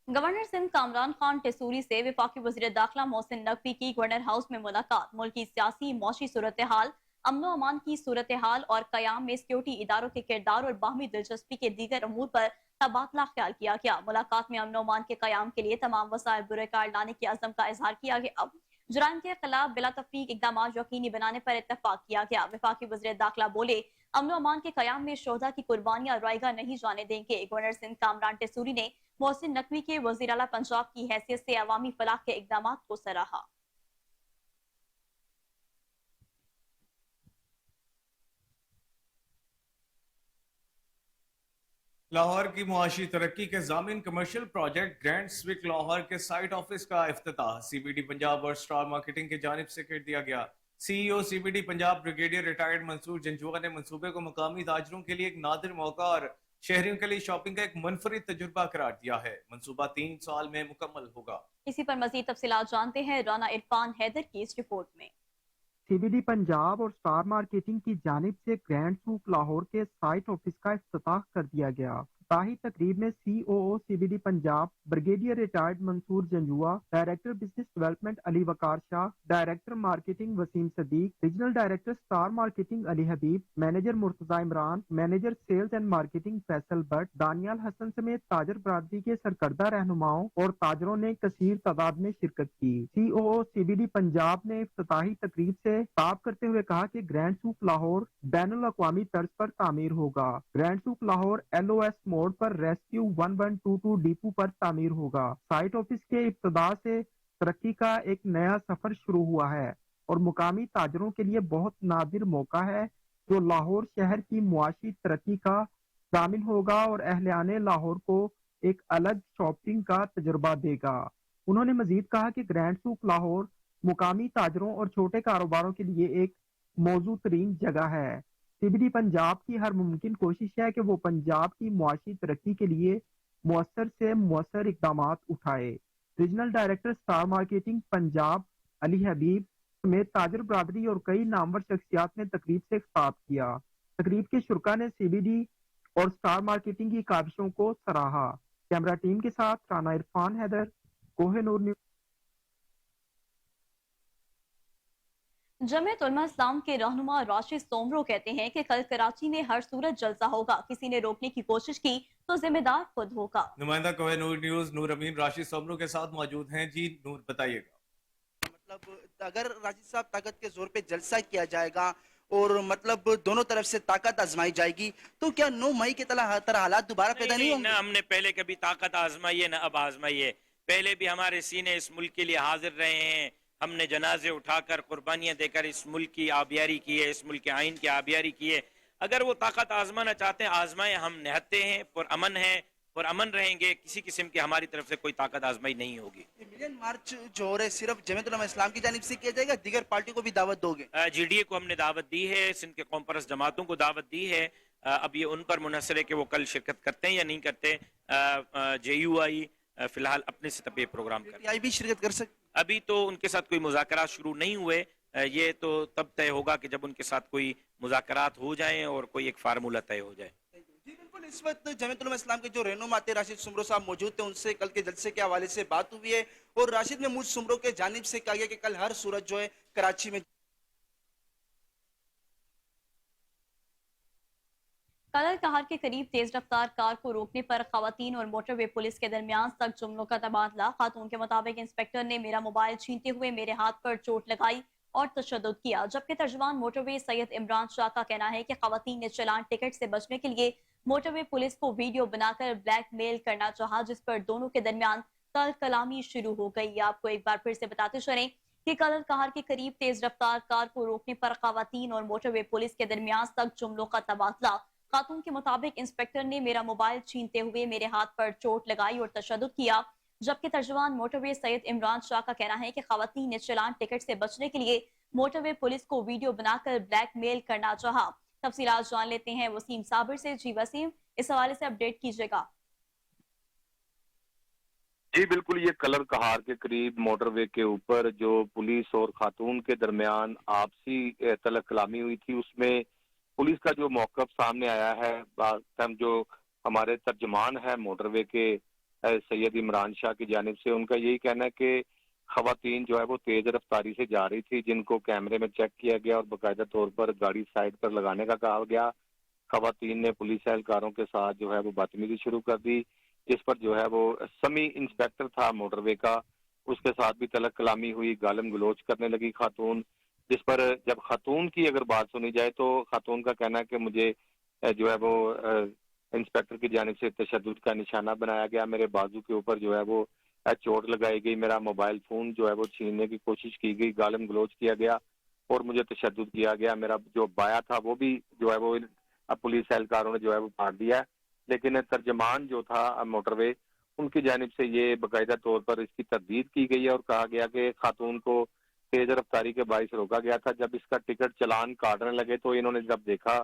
गवर्नर सिंध कामरान खान टेसूरी से वफाकी वज़ीर दाखिला मोहसिन नकवी की गवर्नर हाउस में मुलाकात। मुल्क की सियासी मौशी सूरत हाल, अमनो अमान की सूरत हाल और कयाम में सिक्योरिटी इदारों के किरदार और बाहमी दिलचस्पी के दीगर अमूर पर तबादला ख्याल किया गया। मुलाकात में अमनो अमान के कयाम के लिए तमाम वसाइल बुरेकार लाने के अज़म का इजहार किया गया। अब जुराइम के खिलाफ बिला तफरीक इकदाम यकीनी बनाने पर इत्तफाक किया गया। वफाकी वज़ीर दाखिला बोले, अमनो अमान के कयाम में शोहदा की कुर्बानियां रायगा नहीं जाने देंगे। गवर्नर सिंध कामरान टेसूरी ने मोहसिन नकवी के वज़ीर आला पंजाब की हैसियत से अवामी फलाह के इकदाम को सराहा। लाहौर की मुआशी तरक्की के जामिन कमर्शियल प्रोजेक्ट ग्रैंड स्विक लाहौर के साइट ऑफिस का इफ्तिताह CBD पंजाब और स्टार मार्केटिंग की जानिब से कर दिया गया। CEO CBD Punjab brigadier retired Mansoor Janjua ने मंसूबे को मकामी ताजरों के लिए एक नादिर मौका और शहरियों के लिए शॉपिंग का एक मुनफरिद तजुर्बा करार दिया है। मंसूबा 3 साल में मुकम्मल होगा। इसी पर मजीद तफसीलात जानते हैं राना इरफान हैदर की इस रिपोर्ट में। CBD पंजाब और स्टार मार्केटिंग की जानिब से ग्रैंड सूक लाहौर के साइट ऑफिस का इफ्तिताह कर दिया गया। इफ्तिताही तकरीब में COO CBD Punjab brigadier retired Mansoor Janjua, director business development Ali Waqar Shah, director marketing Waseem Sadiq, regional director star marketing Ali Habib, manager Murtaza Imran, manager sales and marketing Faisal Bhatt, Daniyal Hassan समेत ताजर बरादरी के सरकर्दा रहनुमाओं और ताजरों ने कसीर तादाद में शिरकत की। COO CBD पंजाब ने इफ्तिताही तकरीब से खिताब करते हुए कहा कि ग्रैंड सूक लाहौर बैनुल अक़वामी तर्ज पर तामीर होगा। ग्रैंड सूक लाहौर LOS मोड़ पर रेस्क्यू 1122 डिपो पर तामीर होगा। साइट ऑफिस के इब्तिदा से तरक्की का एक नया सफर शुरू हुआ है और मुकामी ताजरों के लिए बहुत नादिर मौका है जो लाहौर शहर की मुआशी तरक्की का शामिल होगा और अहलियाने लाहौर को एक अलग शॉपिंग का तजुर्बा देगा। उन्होंने मजीद कहा कि ग्रैंड सूक लाहौर मुकामी ताजरों और छोटे कारोबारों के लिए एक मौजू तरीन जगह है। सीबीडी पंजाब की हर मुमकिन कोशिश है कि वो पंजाब की मुआशी तरक्की के लिए मुअस्सर से मुअस्सर इकदाम उठाए। Regional director star marketing Punjab Ali Habib समेत ताजर बरादरी और कई नामवर शख्सियात ने तकरीब से खिताब किया। तकरीब के शुरा ने सीबीडी और स्टार मार्केटिंग की काविशों को सराहा। कैमरा टीम के साथ राना इरफान हैदर, कोहिनूर न्यूज़। जमीयत उलमा इस्लाम के रहनुमा राशिद सोमरो कहते हैं कि कल कराची में हर सूरत जलसा होगा, किसी ने रोकने की कोशिश की तो जिम्मेदार खुद होगा। नुमाइंदा कोहिनूर न्यूज़ नूर अमीन राशिद सोमरो के साथ मौजूद हैं। जी नूर, बताइएगा। मतलब अगर राशिद साहब ताकत के जोर पे जलसा किया जाएगा और मतलब दोनों तरफ से ताकत आजमाई जाएगी तो क्या 9 मई के तरह हालात दोबारा पैदा नहीं होंगे? ना हमने पहले कभी ताकत आजमाई है ना अब आजमाई है। पहले भी हमारे सीने इस मुल्क के लिए हाजिर रहे हैं। हमने जनाजे उठाकर कुर्बानियां देकर इस मुल्क की आबियारी की है, इस मुल्क के आइन की आबियारी की है। अगर वो ताकत आजमाना चाहते हैं आजमाएं, हम निहत्ते हैं, पुरअमन हैं, पुरअमन रहेंगे। किसी किस्म की हमारी तरफ से कोई ताकत आजमाई नहीं होगी। मिलियन मार्च जो हो रहे सिर्फ जमीयत उलमा इस्लाम की जानिब से किया जाएगा, दीगर पार्टी को भी दावत दोगे? जीडीए को हमने दावत दी है, सिंध के कौम परस्त जमातों को दावत दी है। अब ये उन पर मुनहसर है कि वो कल शिरकत करते हैं या नहीं करते। JUI फिलहाल अपने सतह पे प्रोग्राम कर PTI भी शिरकत कर सकते? अभी तो उनके साथ कोई मुज़ाकरात शुरू नहीं हुए। ये तो तब तय होगा कि जब उनके साथ कोई मुज़ाकरात हो जाएं और कोई एक फार्मूला तय हो जाए। जी बिल्कुल, इस वक्त जमीयत उलमा इस्लाम के जो रहनुमा थे राशिद सुमरो साहब मौजूद थे, उनसे कल के जलसे के हवाले से बात हुई है और राशिद महमूद सुमरो के जानिब से कहा गया कि कल हर सूरत जो है कराची में कलर कहार के करीब तेज रफ्तार कार को रोकने पर खवातीन और मोटरवे पुलिस के दरमियान सख्त जुमलों का तबादला। खातून के मुताबिक इंस्पेक्टर ने मेरा मोबाइल छीनते हुए मेरे हाथ पर चोट लगाई और तशद्दुद किया, जबकि तर्जुमान मोटरवे सैयद इमरान शाह का कहना है कि खवातीन ने चलान टिकट से बचने के लिए मोटरवे पुलिस को वीडियो बनाकर ब्लैकमेल करना चाहा, जिस पर दोनों के दरमियान तल कलामी शुरू हो गई। आपको एक बार फिर से बताते चलें कि कलर कहार के करीब तेज रफ्तार कार को रोकने पर खवातीन और मोटरवे पुलिस के दरमियान सख्त जुमलों का तबादला। खातून के मुताबिक इंस्पेक्टर ने मेरा मोबाइल छीनते हुए मेरे हाथ पर चोट लगाई और तशद्दुद किया, जबकि तर्जुमान मोटरवे सैयद इमरान शाह का कहना है कि खवातीन ने चलान टिकट से बचने के लिए मोटरवे पुलिस को वीडियो बनाकर ब्लैकमेल करना चाहा। तफसीलात जान लेते हैं वसीम साबिर से। जी वसीम, इस हवाले से अपडेट कीजिएगा। जी बिल्कुल, ये कलर कहार के करीब मोटरवे के ऊपर जो पुलिस और खातून के दरमियान आपसी तलब कलामी हुई थी, उसमें पुलिस का जो मौकफ सामने आया है, जो हमारे तर्जमान है मोटरवे के सैयद इमरान शाह की जानिब से, उनका यही कहना है कि खवातीन जो है वो तेज रफ्तारी से जा रही थी, जिनको कैमरे में चेक किया गया और बाकायदा तौर पर गाड़ी साइड पर लगाने का कहा गया। खवातीन ने पुलिस एहलकारों के साथ जो है वो बदतमीजी शुरू कर दी, जिस पर जो है वो समी इंस्पेक्टर था मोटरवे का, उसके साथ भी तलब कलामी हुई, गालम गलोच करने लगी खातून, जिस पर जब खातून की अगर बात सुनी जाए तो खातून का कहना है कि मुझे जो है वो इंस्पेक्टर की जानिब से तशद्दुद का निशाना बनाया गया, मेरे बाजू के ऊपर जो है वो चोट लगाई गई, मेरा मोबाइल फोन जो है वो छीनने की कोशिश की गई, गालम गलोच किया गया और मुझे तशद्दुद किया गया। मेरा जो बाया था वो भी जो है वो पुलिस एहलकारों ने जो है वो फाड़ दिया। लेकिन तर्जमान जो था मोटरवे, उनकी जानिब से ये बाकायदा तौर पर इसकी तरदीद की गई है और कहा गया कि खातून को तेज रफ्तारी के बाइस रोका गया था। जब इसका टिकट चलान काटने लगे तो इन्होंने जब देखा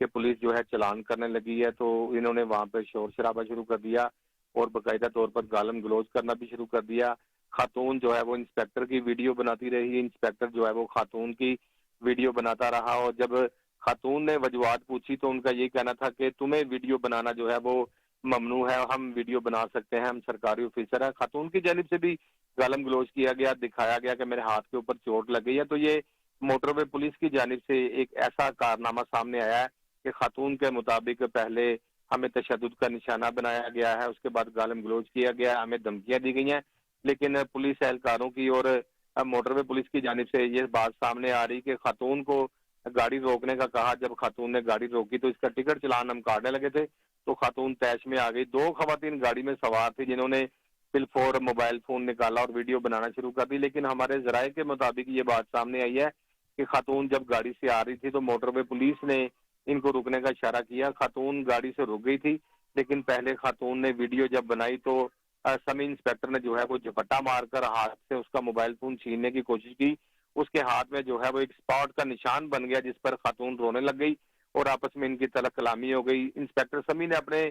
कि पुलिस जो है चलान करने लगी है तो इन्होंने वहां पर शोर शराबा शुरू कर दिया और बाकायदा तौर पर गालम गलोच करना भी शुरू कर दिया। खातून जो है वो इंस्पेक्टर की वीडियो बनाती रही, इंस्पेक्टर जो है वो खातून की वीडियो बनाता रहा और जब खातून ने वजूहात पूछी तो उनका ये कहना था कि तुम्हें वीडियो बनाना जो है वो ममनू है, हम वीडियो बना सकते हैं, हम सरकारी ऑफिसर है। खातून की जानिब से भी गालम गलोच किया गया, दिखाया गया कि मेरे हाथ के ऊपर चोट लग गई है। तो ये मोटरवे पुलिस की जानिब से एक ऐसा कारनामा सामने आया है कि खातून के मुताबिक पहले हमें तशद्दुद का निशाना बनाया गया है, उसके बाद गालम गलोच किया गया, हमें धमकियां दी गई हैं। लेकिन पुलिस एहलकारों की और मोटरवे पुलिस की जानिब से ये बात सामने आ रही कि खातून को गाड़ी रोकने का कहा, जब खातून ने गाड़ी रोकी तो इसका टिकट चलान हम काटने लगे थे तो खातून तैश में आ गई। 2 खवातीन गाड़ी में सवार थी जिन्होंने बिलफोर मोबाइल फोन निकाला और वीडियो बनाना शुरू कर दी। लेकिन हमारे जराये के मुताबिक ये बात सामने आई है कि खातून जब गाड़ी से आ रही थी तो मोटरवे पुलिस ने इनको रुकने का इशारा किया, खातून गाड़ी से रुक गई थी, लेकिन पहले खातून ने वीडियो जब बनाई तो समी इंस्पेक्टर ने जो है वो झपट्टा मारकर हाथ से उसका मोबाइल फोन छीनने की कोशिश की। उसके हाथ में जो है वो एक स्पॉट का निशान बन गया, जिस पर खातून रोने लग गई और आपस में इनकी तलक कलामी हो गई। इंस्पेक्टर समी ने अपने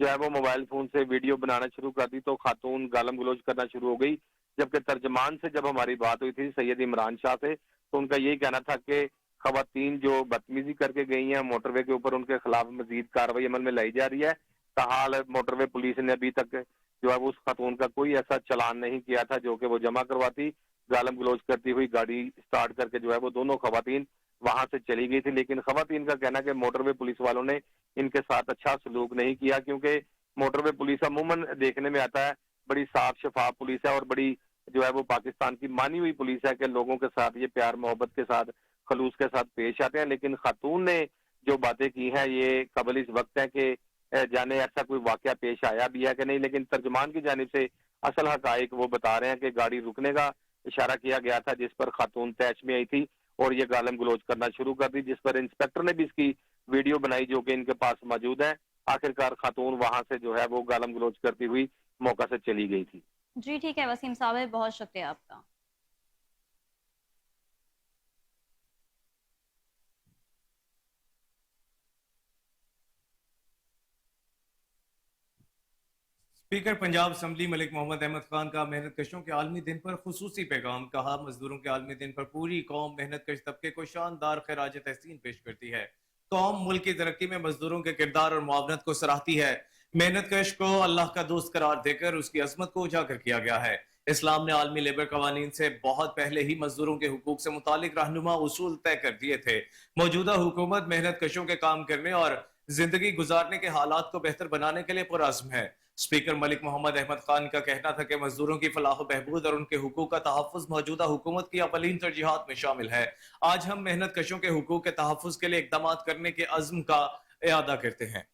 जो है वो मोबाइल फोन से वीडियो बनाना शुरू कर दी तो खातून गालम गलोच करना शुरू हो गई। जबकि तर्जमान से जब हमारी बात हुई थी सैयद इमरान शाह से, तो उनका यही कहना था कि खवातीन जो बदतमीजी करके गई हैं मोटरवे के ऊपर, उनके खिलाफ मजीद कार्रवाई अमल में लाई जा रही है। ताहाल मोटरवे पुलिस ने अभी तक जो है उस खातून का कोई ऐसा चालान नहीं किया था जो कि वो जमा करवाती। गालम गलोच करती हुई गाड़ी स्टार्ट करके जो है वो दोनों खवातीन वहां से चली गई थी। लेकिन खवातीन का कहना कि मोटरवे पुलिस वालों ने इनके साथ अच्छा सलूक नहीं किया, क्योंकि मोटरवे पुलिस अमूमन देखने में आता है बड़ी साफ शफाफ पुलिस है और बड़ी जो है वो पाकिस्तान की मानी हुई पुलिस है कि लोगों के साथ ये प्यार मोहब्बत के साथ खलूस के साथ पेश आते हैं। लेकिन खातून ने जो बातें की हैं ये काबिल इस वक्त है कि जाने ऐसा कोई वाकया पेश आया भी है कि नहीं। लेकिन तर्जुमान की जानिब से असल हकाइक वो बता रहे हैं कि गाड़ी रुकने का इशारा किया गया था, जिस पर खातून तैश में आई थी और ये गालम गलोच करना शुरू कर दी, जिस पर इंस्पेक्टर ने भी इसकी वीडियो बनाई जो कि इनके पास मौजूद है। आखिरकार खातून वहां से जो है वो गालम गलोच करती हुई मौका से चली गई थी। जी ठीक है वसीम साहब, बहुत शुक्रिया आपका। स्पीकर पंजाब असम्बली मलिक मोहम्मद अहमद खान का मेहनत कशों के आलमी दिन पर खुसूसी पैगाम। कहा, मजदूरों के आलमी दिन पर पूरी कौम मेहनत कश तबके को शानदार खराज तहसीन पेश करती है। कौम मुल्क की तरक्की में मजदूरों के किरदार और मुआवनत को सराहती है। मेहनत कश को अल्लाह का दोस्त करार देकर उसकी अजमत को उजागर किया गया है। इस्लाम ने आलमी लेबर कवानीन से बहुत पहले ही मजदूरों के हुकूक से मुतालिक रहनुमा उसूल तय कर दिए थे। मौजूदा हुकूमत मेहनत कशों के काम करने और जिंदगी गुजारने के हालात को बेहतर बनाने के लिए पुरअज़्म है। स्पीकर मलिक मोहम्मद अहमद खान का कहना था कि मजदूरों की फलाह बहबूद और उनके हुकूक का तहफ़्फ़ुज़ मौजूदा हुकूमत की अवलीन तरजीहात में शामिल है। आज हम मेहनत कशों के हुकूक के तहफ़्फ़ुज़ के लिए इक़दाम करने के अज़्म का इआदा करते हैं।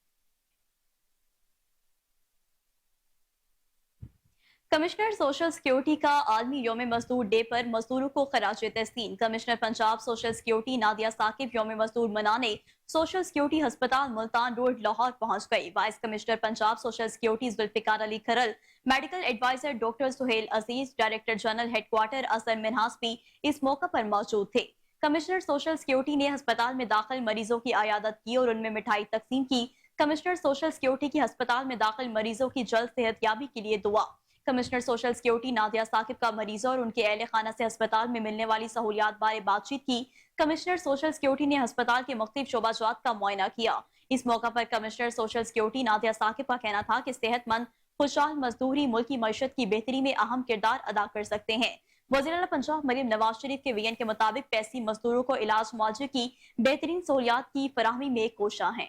कमिश्नर सोशल सिक्योरिटी का आलमी योम मजदूर डे पर मजदूरों को खराज तहसीन। Commissioner Punjab social security Nadia Saqib योम मजदूर मनाने सोशल सिक्योरिटी हस्पताल मुल्तान रोड लाहौर पहुंच गई। Vice commissioner Punjab social security Zulfiqar Ali Kharal, medical adviser doctor Suhail Aziz, director general headquarter Asar Minhas भी इस मौका पर मौजूद थे। कमिश्नर सोशल सिक्योरिटी ने हस्पताल में दाखिल मरीजों की आयादत की और उनमें मिठाई तकसीम की। कमिश्नर सोशल सिक्योरिटी की हस्पताल में दाखिल मरीजों की जल्द सेहतयाबी के लिए दुआ। Commissioner social security Nadia Saqib का मरीजों और उनके अहले खाना से अस्पताल में मिलने वाली सहूलियात बारे बातचीत की। कमिश्नर सोशल सिक्योरिटी ने अस्पताल के मुख्तलिफ शोबाजात का मुआयना किया। इस मौका पर commissioner social security Nadia Saqib का कहना था कि सेहतमंद खुशहाल मजदूरी मुल्क की मईशत की बेहतरी में अहम किरदार अदा कर सकते हैं। वज़ीर-ए-आला पंजाब मरीम नवाज शरीफ के वीएन के मुताबिक पैसी मजदूरों को इलाज मुआवजे की बेहतरीन सहूलियात की फराहमी में कोशा है।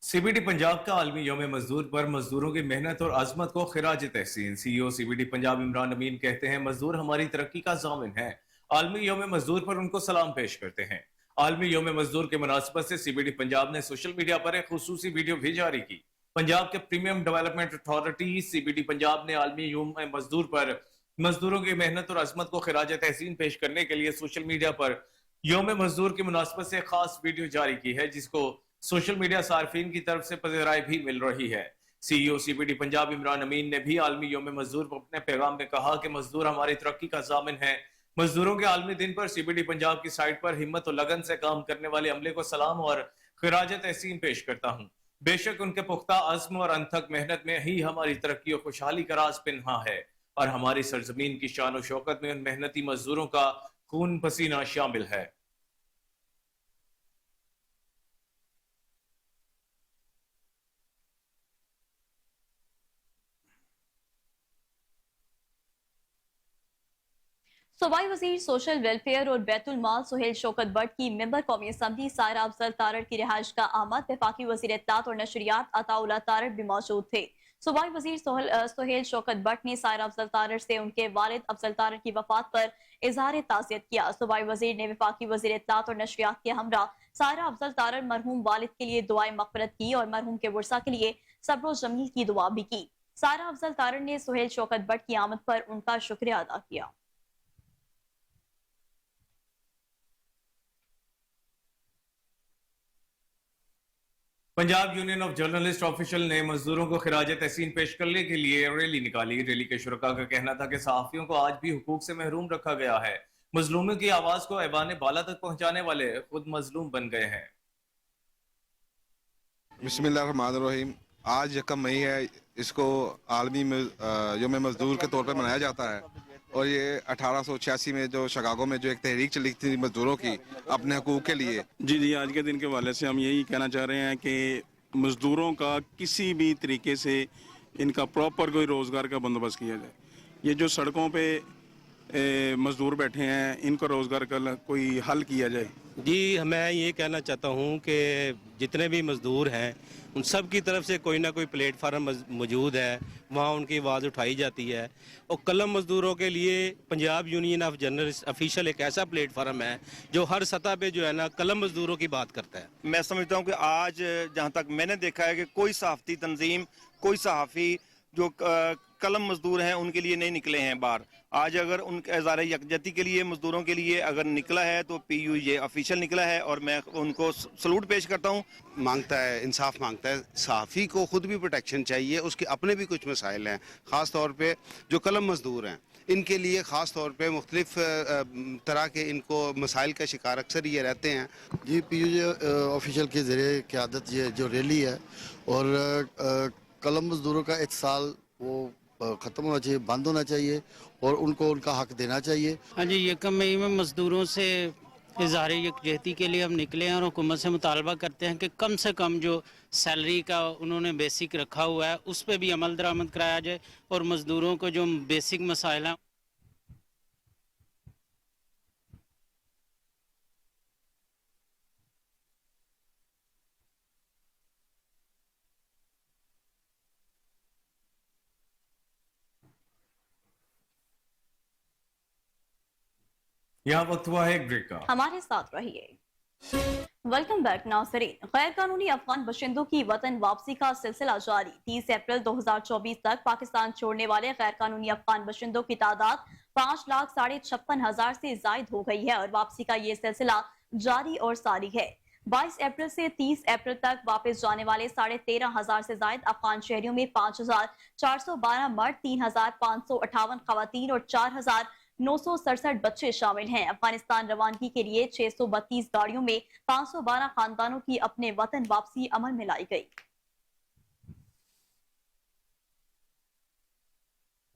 सीबीडी पंजाब का आलमी योम मजदूर पर मजदूरों की मेहनत और अजमत को खिराज तहसीन। सीईओ सीबीडी पंजाब इमरान अमीन कहते हैं, मजदूर हमारी तरक्की का जामिन है। आलमी योम मजदूर पर उनको सलाम पेश करते हैं। आलमी योम मजदूर के मुनासिबत से सीबीडी पंजाब ने सोशल मीडिया पर एक खुसूसी वीडियो भी जारी की। पंजाब के premium development authority CBD Punjab ने आलमी योम मजदूर पर मजदूरों की मेहनत और अजमत को खिराज तहसीन पेश करने के लिए सोशल मीडिया पर योम मजदूर की मुनासिबत से खास वीडियो जारी की है, जिसको सोशल मीडिया सार्फिन की तरफ से पज़राई भी मिल रही है। सीईओ सीबीडी पंजाब इमरान अमीन ने भी आलमी योम मजदूर पर अपने पैगाम में कहा कि मजदूर हमारी तरक्की का जामिन है। मजदूरों के आलमी दिन पर सीबीडी पंजाब की साइट पर हिम्मत और लगन से काम करने वाले अमले को सलाम और खिराज तहसीन पेश करता हूँ। बेशक उनके पुख्ता अज़्म और अनथक मेहनत में ही हमारी तरक्की और खुशहाली का राज पिन्हा है और हमारी सरजमीन की शान और शौकत में उन मेहनती मजदूरों का खून पसीना शामिल है। सूबाई वजीर सोशल वेलफेयर और बैतुल माल सुहेल शौकत भट्ट की मेंबर कौमी असम्बली सायरा अफजल तारड़ की रिहाइश का आमद वफाकी वजीर इत्तलात और नशरियात अताउल्लाह तारड़ भी मौजूद थे। सूबाई वजीर सुहेल शौकत भट्ट ने सायरा अफजल तारड़ से उनके वालिद अफजल तारड़ की वफात पर इजहार ताज़ियत किया। सूबाई वजीर ने वफाकी वजीर इत्तलात और नशरियात के हमरा सायरा अफजल तारड़ मरहूम वालिद के लिए दुआए मग़फ़िरत की और मरहूम के वर्सा के लिए सब्र जमील की दुआ भी की। सायरा अफजल तारड़ ने सुहेल शौकत भट्ट की आमद पर उनका शुक्रिया अदा किया। Punjab union of journalist official ने मजदूरों को खिराज तहसीन पेश करने के लिए रैली निकाली। रैली के शुरका का कहना था कि सहाफियों को आज भी हुकूक से महरूम रखा गया है। मजलूमों की आवाज को ऐवान बाला तक पहुंचाने वाले खुद मजलूम बन गए हैं। बिस्मिल्लाहिर्रहमानिर्रहीम। आज 1 मई है, इसको आलमी यौम मजदूर के तौर पर मनाया जाता है और ये 1886 में जो शिकागो में जो एक तहरीक चली थी मजदूरों की अपने हकूक़ के लिए। जी, आज के दिन के हवाले से हम यही कहना चाह रहे हैं कि मजदूरों का किसी भी तरीके से इनका प्रॉपर कोई रोज़गार का बंदोबस्त किया जाए। ये जो सड़कों पे मजदूर बैठे हैं, इनको रोज़गार का कोई हल किया जाए। जी, मैं ये कहना चाहता हूँ कि जितने भी मजदूर हैं उन सब की तरफ से कोई ना कोई प्लेटफार्म मौजूद है, वहाँ उनकी आवाज़ उठाई जाती है। और कलम मजदूरों के लिए Punjab union of journalist official एक ऐसा प्लेटफार्म है जो हर सतह पे जो है ना कलम मजदूरों की बात करता है। मैं समझता हूँ कि आज जहाँ तक मैंने देखा है कि कोई सहाफ़ती तंजीम, कोई सहाफ़ी जो कलम मजदूर हैं उनके लिए नहीं निकले हैं बाहर। आज अगर उनके इज़ारे यकजहती के लिए मजदूरों के लिए अगर निकला है तो PU ये ऑफिशियल निकला है और मैं उनको सलूट पेश करता हूँ। मांगता है, इंसाफ मांगता है। सहाफ़ी को खुद भी प्रोटेक्शन चाहिए, उसके अपने भी कुछ मसाइल हैं, ख़ास तौर पे जो कलम मजदूर हैं इनके लिए ख़ास तौर पे मुख्तलिफ तरह के इनको मसाइल का शिकार अक्सर ये रहते हैं। जी, PU ऑफिशियल के ज़रिए क़यादत ये जो रैली है और कलम मजदूरों का एहतसाल वो ख़त्म होना चाहिए, बंद होना चाहिए और उनको उनका हक देना चाहिए। हाँ जी, 1 मई में मजदूरों से इज़हार यकजहती के लिए हम निकले हैं और हुकूमत से मुतालबा करते हैं कि कम से कम जो सैलरी का उन्होंने बेसिक रखा हुआ है उस पर भी अमल दरामद कराया जाए और मजदूरों को जो बेसिक मसाइल हैं। यहाँ वक्त हुआ है एक ब्रेक का, हमारे साथ रहिए। वेलकम बैक नाज़रीन। गैर कानूनी अफगान बशिंदों की वतन वापसी का सिलसिला जारी। 30 अप्रैल 2024 तक पाकिस्तान छोड़ने वाले गैर कानूनी अफगान बशिंदों की तादाद 5,56,500 से जायद हो गई है और वापसी का ये सिलसिला जारी और सारी है। 22 अप्रैल से 30 अप्रैल तक वापस जाने वाले 13,500 से जायद अफगान शहरियों में 5,412 मर्द, 3,558 खवातीन और 4,967 बच्चे शामिल हैं। अफगानिस्तान रवानगी के लिए 632 गाड़ियों में 512 खानदानों की अपने वतन वापसी अमल में लाई गई।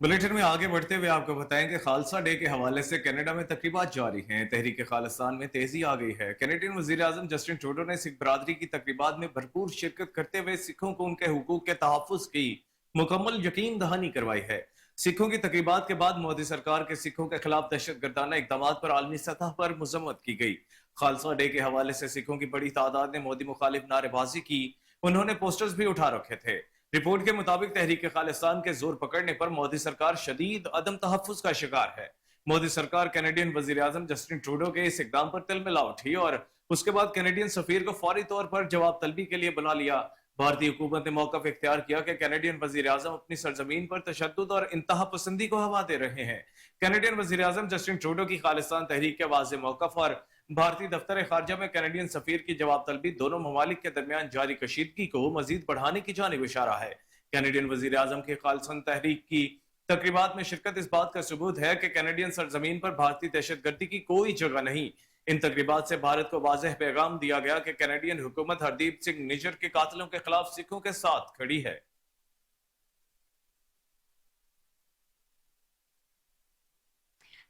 बुलेटिन में आगे बढ़ते हुए आपको बताएं कि खालसा डे के हवाले से कनाडा में तकरीबात जारी हैं। तहरीक खालिस्तान में तेजी आ गई है। कैनेडियन वजीर आजम जस्टिन ट्रूडो ने सिख बरादरी की तकरीबात में भरपूर शिरकत करते हुए सिखों को उनके हुकूक के तहफ़्फ़ुज़ की मुकम्मल यकीन दहानी करवाई है। सिखों की तकरीबात के बाद मोदी सरकार के सिखों के खिलाफ दहशतगर्दाना इक़दाम पर आलमी सतह पर मजम्मत की गई। खालसा डे के हवाले से सिखों की बड़ी तादाद ने मोदी मुखालिफ नारेबाजी की। उन्होंने पोस्टर्स भी उठा रखे थे। रिपोर्ट के मुताबिक तहरीक खालिस्तान के जोर पकड़ने पर मोदी सरकार शदीद अदम तहफ़्फ़ुज़ का शिकार है। मोदी सरकार कैनेडियन वजीर आजम जस्टिन ट्रूडो के इस इक़दाम पर तिलमिला उठी और उसके बाद कैनेडियन सफीर को फौरी तौर पर जवाब तलबी के लिए बुला लिया। भारतीय हुकूमत ने मौक़िफ़ इख्तियार किया कि कैनेडियन वज़ीर आज़म अपनी सरजमीन पर तशद्दुद और इंतहा पसंदी को हवा दे रहे हैं। कैनेडियन वज़ीर आज़म जस्टिन ट्रूडो की खालिस्तान तहरीक के वाज़ेह मौक़िफ़ और भारतीय दफ्तर खारजा में कैनेडियन सफीर की जवाब तलबी दोनों ममालिक के दरमियान जारी कशीदगी को मजीद बढ़ाने की जानिब इशारा है। कैनेडियन वज़ीर आज़म की खालिस्तान तहरीक की तकरीबात में शिरकत इस बात का सबूत है कि कैनेडियन सरजमीन पर भारतीय दहशतगर्दी की कोई जगह नहीं। इन तकरीबात से भारत को वाज़ेह पैगाम दिया गया कि कैनेडियन हुकूमत हरदीप सिंह निजर के कातलों के खिलाफ सिखों के साथ खड़ी है।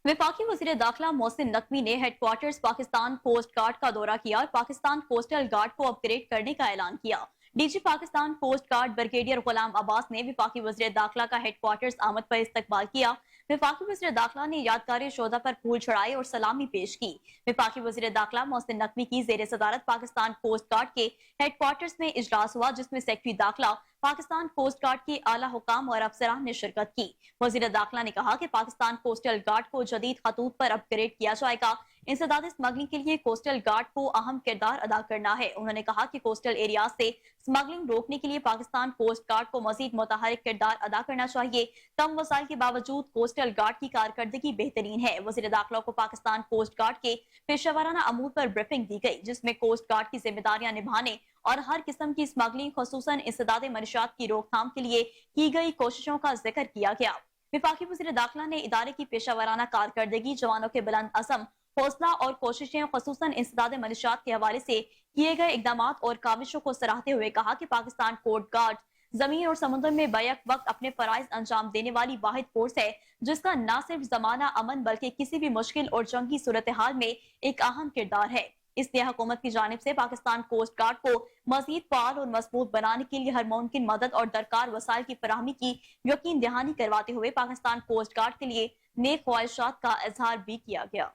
वफाकी वज़ीर दाखिला मोहसिन नकवी ने हेडक्वार्टर्स पाकिस्तान कोस्ट गार्ड का दौरा किया और पाकिस्तान कोस्टल गार्ड को अपग्रेड करने का ऐलान किया। DG Pakistan coast guard brigadier Ghulam Abbas ने वफाकी वज़ीर दाखिला का हेडक्वार्टर्स आमद पर इस्तकबाल किया। वफाकी वज़ीर दाखिला ने यादगारी शोधा पर फूल चढ़ाए और सलामी पेश की। वफाकी वज़ीर दाखिला मोहसिन नकवी की ज़ेर सदारत पाकिस्तान कोस्ट गार्ड के हेडक्वार्टर्स में इजलास हुआ, जिसमें सेक्रेटरी दाखिला, पाकिस्तान कोस्ट गार्ड के आला हुकाम और अफसरान ने शिरकत की। वज़ीर दाखिला ने कहा कि पाकिस्तान कोस्टल गार्ड को जदीद खतूत पर अपग्रेड किया जाएगा। इंसदाद स्मगलिंग के लिए कोस्टल गार्ड को अहम किरदार अदा करना है। उन्होंने कहा कि कोस्टल एरिया से स्मगलिंग रोकने के लिए पाकिस्तान कोस्ट गार्ड को मजीद मुतहरिक किरदार अदा करना चाहिए। कम वसाइल के बावजूद कोस्ट कोस्टल गार्ड की कारकर्दगी बेहतरीन है। वज़ीर दाखिला को पाकिस्तान कोस्ट गार्ड के पेशेवराना अमूर पर ब्रीफिंग दी गई, जिसमें कोस्ट गार्ड की जिम्मेदारियां निभाने और हर किस्म की स्मगलिंग, खुसूसन इंसदादे मनशात की रोकथाम के लिए की गई कोशिशों का जिक्र किया गया। वफाकी वज़ीर दाखिला ने इदारे की पेशेवराना कारकर्दगी, जवानों के बुलंद अज़म, हौसला और कोशिशें, खुसूसन इंसदादे मनशात के हवाले से किए गए इकदामात और काविशों को सराहते हुए कहा कि पाकिस्तान कोस्ट गार्ड जमीन और समुद्र में बैक वक्त अपने फराइज अंजाम देने वाली वाहिद फोर्स है, जिसका न सिर्फ जमाना अमन बल्कि किसी भी मुश्किल और जंगी सूरत हाल में एक अहम किरदार है। इसलिए हुकूमत की जानिब से पाकिस्तान कोस्ट गार्ड को मजीद फाल और मजबूत बनाने के लिए हर मुमकिन मदद और दरकार वसाइल की फराहमी की यकीन दहानी करवाते हुए पाकिस्तान कोस्ट गार्ड के लिए नेक ख्वाहिशात का इजहार भी किया गया।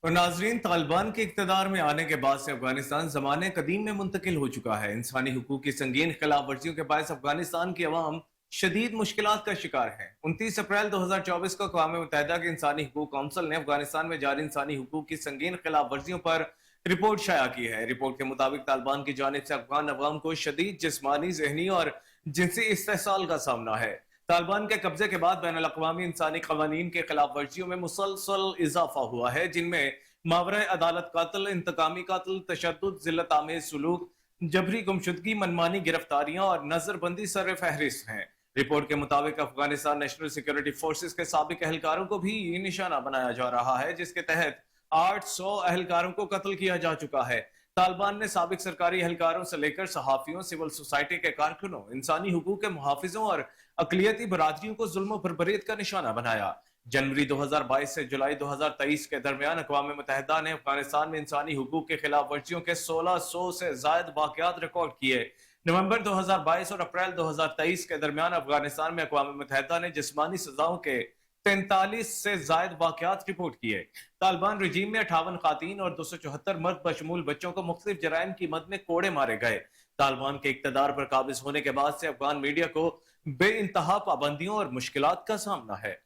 और नाजरीन, तालिबान के इक्तदार में आने के बाद से अफगानिस्तान ज़माने कदीम में मुंतकिल हो चुका है। इंसानी हुकूक की संगीन खिलाफ वर्जियों के बायस अफगानिस्तान की अवाम शदीद मुश्किलात का शिकार है। 29 अप्रैल 2024 को अक़वाम मुत्तहिदा की इंसानी हुकूक काउंसिल ने अफगानिस्तान में जारी इंसानी हुकूक की संगीन खिलाफ वर्जियों पर रिपोर्ट शाया की है। रिपोर्ट के मुताबिक तालिबान की जानिब से अफगान अवाम को शदीद जिस्मानी, जहनी और जिनसी इस्तेहसाल का सामना है। तालिबान के कब्जे के बाद बैनुल अक़वामी इंसानी क़वानीन के खिलाफ वर्जियों में मुसलसल इजाफा हुआ है, जिनमें मावरे अदालत कातल, इंतकामी कातल, तशद्दुद, जिल्लत आमेज सुलूक, जबरी गुमशुदगी, मनमानी गिरफ्तारियां और नजरबंदी सर फहरिस्त हैं। रिपोर्ट के मुताबिक अफगानिस्तान नेशनल सिक्योरिटी फोर्सेस के साबिक एहलकारों को भी निशाना बनाया जा रहा है, जिसके तहत 800 एहलकारों को कत्ल किया जा चुका है। तालिबान ने साबिक सरकारी एहलकारों से लेकर सहाफियों, सिविल सोसाइटी के कारकुनों, इंसानी हुकूक के मुहाफिजों और अकलियती बरादरियों को जुल्म और बर्बरीत का निशाना बनाया। जनवरी 2022 से जुलाई 2023 के दरमियान अक़वाम मुत्तहिदा ने अफगानिस्तान में इंसानी हुकूक के खिलाफ वर्जियों के 1600 से ज्यादा वाक़यात रिकॉर्ड किए। नवंबर 2022 और अप्रैल 2023 के दरमियान अफगानिस्तान में अक़वाम मुत्तहिदा ने जिस्मानी सजाओं के 43 से ज्यादा वाक़यात रिपोर्ट किए। तालिबान रजीम में 58 खातीन और 274 मर्द बशमूल बच्चों को मुख्तलिफ जराइम की मद में कोड़े मारे गए। तालिबान के इक़्तिदार पर काबिज होने के बाद से अफगान मीडिया को बेइंतहा पाबंदियों और मुश्किलात का सामना है।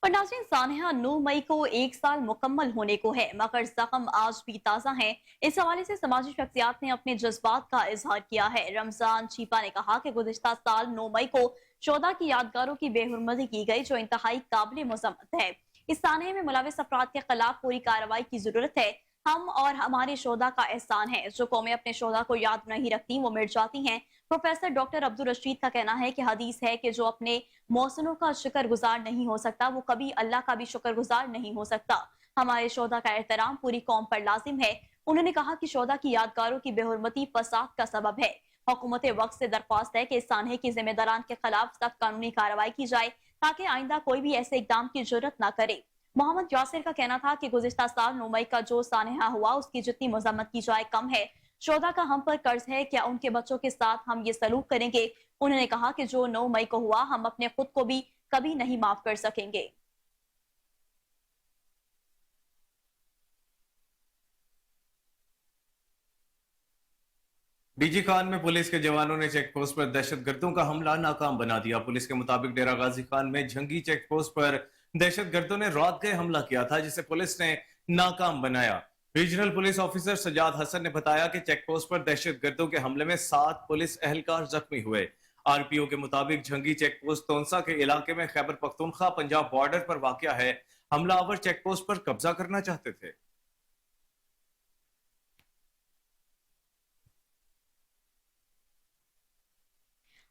और नाज़रीन, सानिया 9 मई को 1 साल मुकम्मल होने को है, मगर जख्म आज भी ताज़ा हैं। इस हवाले से समाजी शख्सियात ने अपने जज्बात का इजहार किया है। रमजान चीपा ने कहा कि गुज़िश्ता साल 9 मई को शोदा की यादगारों की बेहुरमती की गई, जो इंतहाई काबिल मज़म्मत है। इस सानिया में मुलविस अफराद के खिलाफ पूरी कार्रवाई की जरूरत है। हम और हमारे शोदा का एहसान है। जो कौमें अपने शोदा को याद नहीं रखती वो मिट जाती हैं। प्रोफेसर डॉक्टर अब्दुल रशीद का कहना है कि हदीस है कि जो अपने मौसनों का शुक्रगुजार नहीं हो सकता वो कभी अल्लाह का भी शुक्रगुजार नहीं हो सकता। हमारे शोदा का एहतराम पूरी कौम पर लाजिम है। उन्होंने कहा कि शोदा की यादगारों की बेहुरमती फसाद का सबब है। हुकूमत वक्त से दरख्वास्त है कि इस सानहे के जिम्मेदारान के खिलाफ सख्त कानूनी कार्रवाई की जाए, ताकि आइंदा कोई भी ऐसे इकदाम की जरूरत न करे। मोहम्मद यासिर का कहना था कि गुज़िश्ता साल 9 मई का जो सानहा हुआ उसकी जितनी मजम्मत की जाए कम है। शोदा का हम पर कर्ज है, क्या उनके बच्चों के साथ हम ये सलूक करेंगे? उन्होंने कहा कि जो 9 मई को हुआ हम अपने खुद को भी कभी नहीं माफ कर सकेंगे। डीजी खान में पुलिस के जवानों ने चेक पोस्ट पर दहशतगर्दों का हमला नाकाम बना दिया। पुलिस के मुताबिक डेरा गाजी खान में झंगी चेक पोस्ट पर दहशतगर्दों ने रात गए हमला किया था, जिसे पुलिस ने नाकाम बनाया। Regional police officer Sajjad Hassan ने बताया कि चेक पोस्ट पर दहशतगर्दों के हमले में 7 पुलिस एहलकार जख्मी हुए। आरपीओ के मुताबिक झंगी चेक पोस्ट तोनसा के इलाके में खैबर पख्तूनख्वा पंजाब बॉर्डर पर वाक़या है। हमलावर चेक पोस्ट पर कब्जा करना चाहते थे।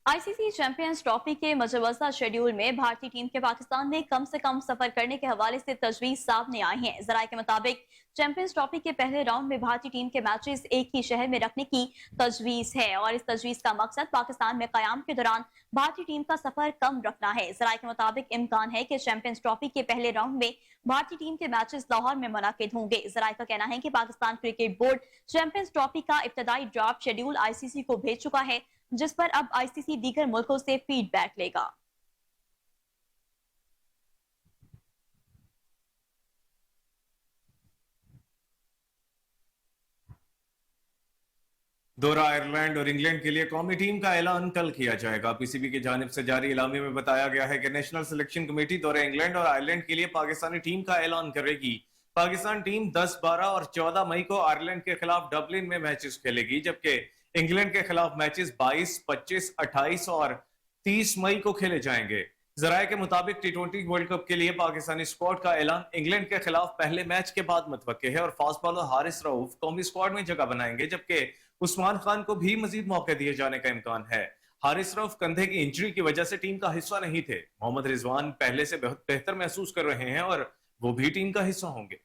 आईसीसी चैंपियंस ट्रॉफी के मुजवजा शेड्यूल में भारतीय टीम के पाकिस्तान में कम से कम सफर करने के हवाले से तजवीज सामने आई है। जराये के मुताबिक चैंपियंस ट्रॉफी के पहले राउंड में भारतीय टीम के मैचेस एक ही शहर में रखने की तजवीज है और इस तजवीज का मकसद पाकिस्तान में कयाम के दौरान भारतीय टीम का सफर कम रखना है। जराये के मुताबिक इम्कान है कि चैंपियंस ट्रॉफी के पहले राउंड में भारतीय टीम के मैचेस लाहौर में मुनाकिद होंगे। जराये का कहना है कि Pakistan cricket board champions trophy का इब्तदाई ड्राफ्ट शेड्यूल आईसीसी को भेज चुका है, जिस पर अब आईसीसी दीगर मुल्कों से फीडबैक लेगा। दौरा आयरलैंड और इंग्लैंड के लिए कौमी टीम का ऐलान कल किया जाएगा। पीसीबी की जानिब से जारी इलामे में बताया गया है कि नेशनल सिलेक्शन कमेटी दौरे इंग्लैंड और आयरलैंड के लिए पाकिस्तानी टीम का ऐलान करेगी। पाकिस्तान टीम 10, 12 और 14 मई को आयरलैंड के खिलाफ डबलिन में मैचेस खेलेगी, जबकि इंग्लैंड के खिलाफ मैचेस 22, 25, 28 और 30 मई को खेले जाएंगे। जराये के मुताबिक टी20 वर्ल्ड कप के लिए पाकिस्तानी स्क्वाड का ऐलान इंग्लैंड के खिलाफ पहले मैच के बाद मुतवक्के है और फास्ट बॉलर हारिस रऊफ कौमी स्क्वाड में जगह बनाएंगे, जबकि उस्मान खान को भी मजीद मौके दिए जाने का इम्कान है। हारिस रऊफ कंधे की इंजरी की वजह से टीम का हिस्सा नहीं थे। मोहम्मद रिजवान पहले से बहुत बेहतर महसूस कर रहे हैं और वो भी टीम का हिस्सा होंगे।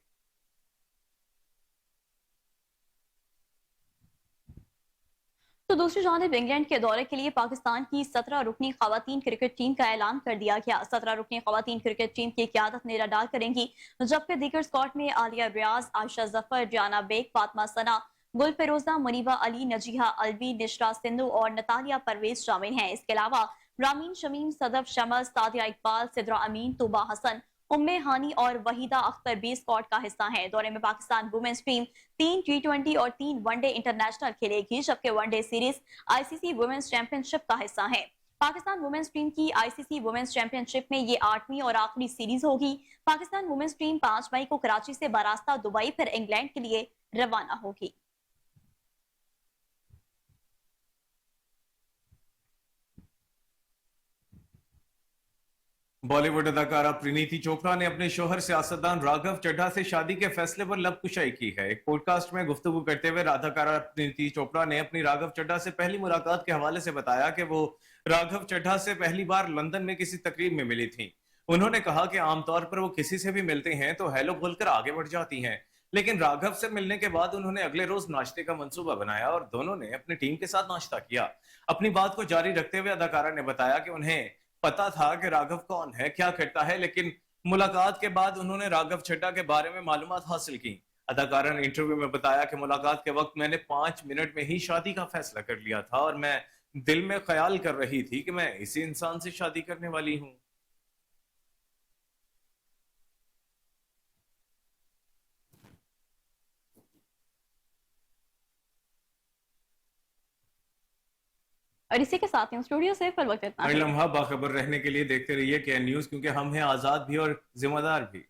तो दूसरी जानिब इंग्लैंड के दौरे के लिए पाकिस्तान की 17 रुकनी खवातीन क्रिकेट टीम का ऐलान कर दिया गया। 17 रुकनी खवातीन क्रिकेट टीम की क़यादत नीरा डार करेंगी, जबकि दीगर स्क्वाड में आलिया रियाज, आयशा जफर, जाना बेग, फातिमा सना, गुल फिरोजा, मुनीबा अली, नजीहा अलवी, निशरा सिंधु और नतालिया परवेज शामिल हैं। इसके अलावा रामीन शमीम, सदफ शमस, सादिया इकबाल, सिद्रा अमीन, तूबा हसन, उम्मे हानी और वहीदा अख्तर भी स्क्वाड का हिस्सा हैं। दौरे में पाकिस्तान वुमेन्स टीम 3 T20 और 3 वनडे इंटरनेशनल खेलेगी, जबकि one day series ICC women's championship का हिस्सा है। पाकिस्तान वुमेन्स टीम की आईसीसी वुमेन्स चैंपियनशिप में ये 8वीं और आखिरी सीरीज होगी। पाकिस्तान वुमेन्स टीम 5 मई को कराची से बरास्ता दुबई फिर इंग्लैंड के लिए रवाना होगी। बॉलीवुड अदाकारा प्रीनीति चोपड़ा ने अपने शोहर सियासतदान राघव चड्ढा से शादी के फैसले पर लबकुशाई की है। एक पॉडकास्ट में गुफ्तगू करते हुए अदाकारा प्रीनीति चोपड़ा ने अपनी राघव चड्ढा से पहली मुलाकात के हवाले से बताया कि वो राघव चड्ढा से पहली बार लंदन में किसी तकरीब में मिली थी। उन्होंने कहा कि आमतौर पर वो किसी से भी मिलते हैं तो हेलो बोलकर आगे बढ़ जाती हैं, लेकिन राघव से मिलने के बाद उन्होंने अगले रोज नाश्ते का मंसूबा बनाया और दोनों ने अपनी टीम के साथ नाश्ता किया। अपनी बात को जारी रखते हुए अदाकारा ने बताया कि उन्हें पता था कि राघव कौन है, क्या करता है, लेकिन मुलाकात के बाद उन्होंने राघव चड्ढा के बारे में मालूमात हासिल की। अदाकारा ने इंटरव्यू में बताया कि मुलाकात के वक्त मैंने 5 मिनट में ही शादी का फैसला कर लिया था और मैं दिल में ख्याल कर रही थी कि मैं इसी इंसान से शादी करने वाली हूं। और इसी के साथ ही स्टूडियो से फिर वक्त इतना हर लम्हा बाखबर रहने के लिए देखते रहिए KN न्यूज़, क्योंकि हम हैं आजाद भी और जिम्मेदार भी।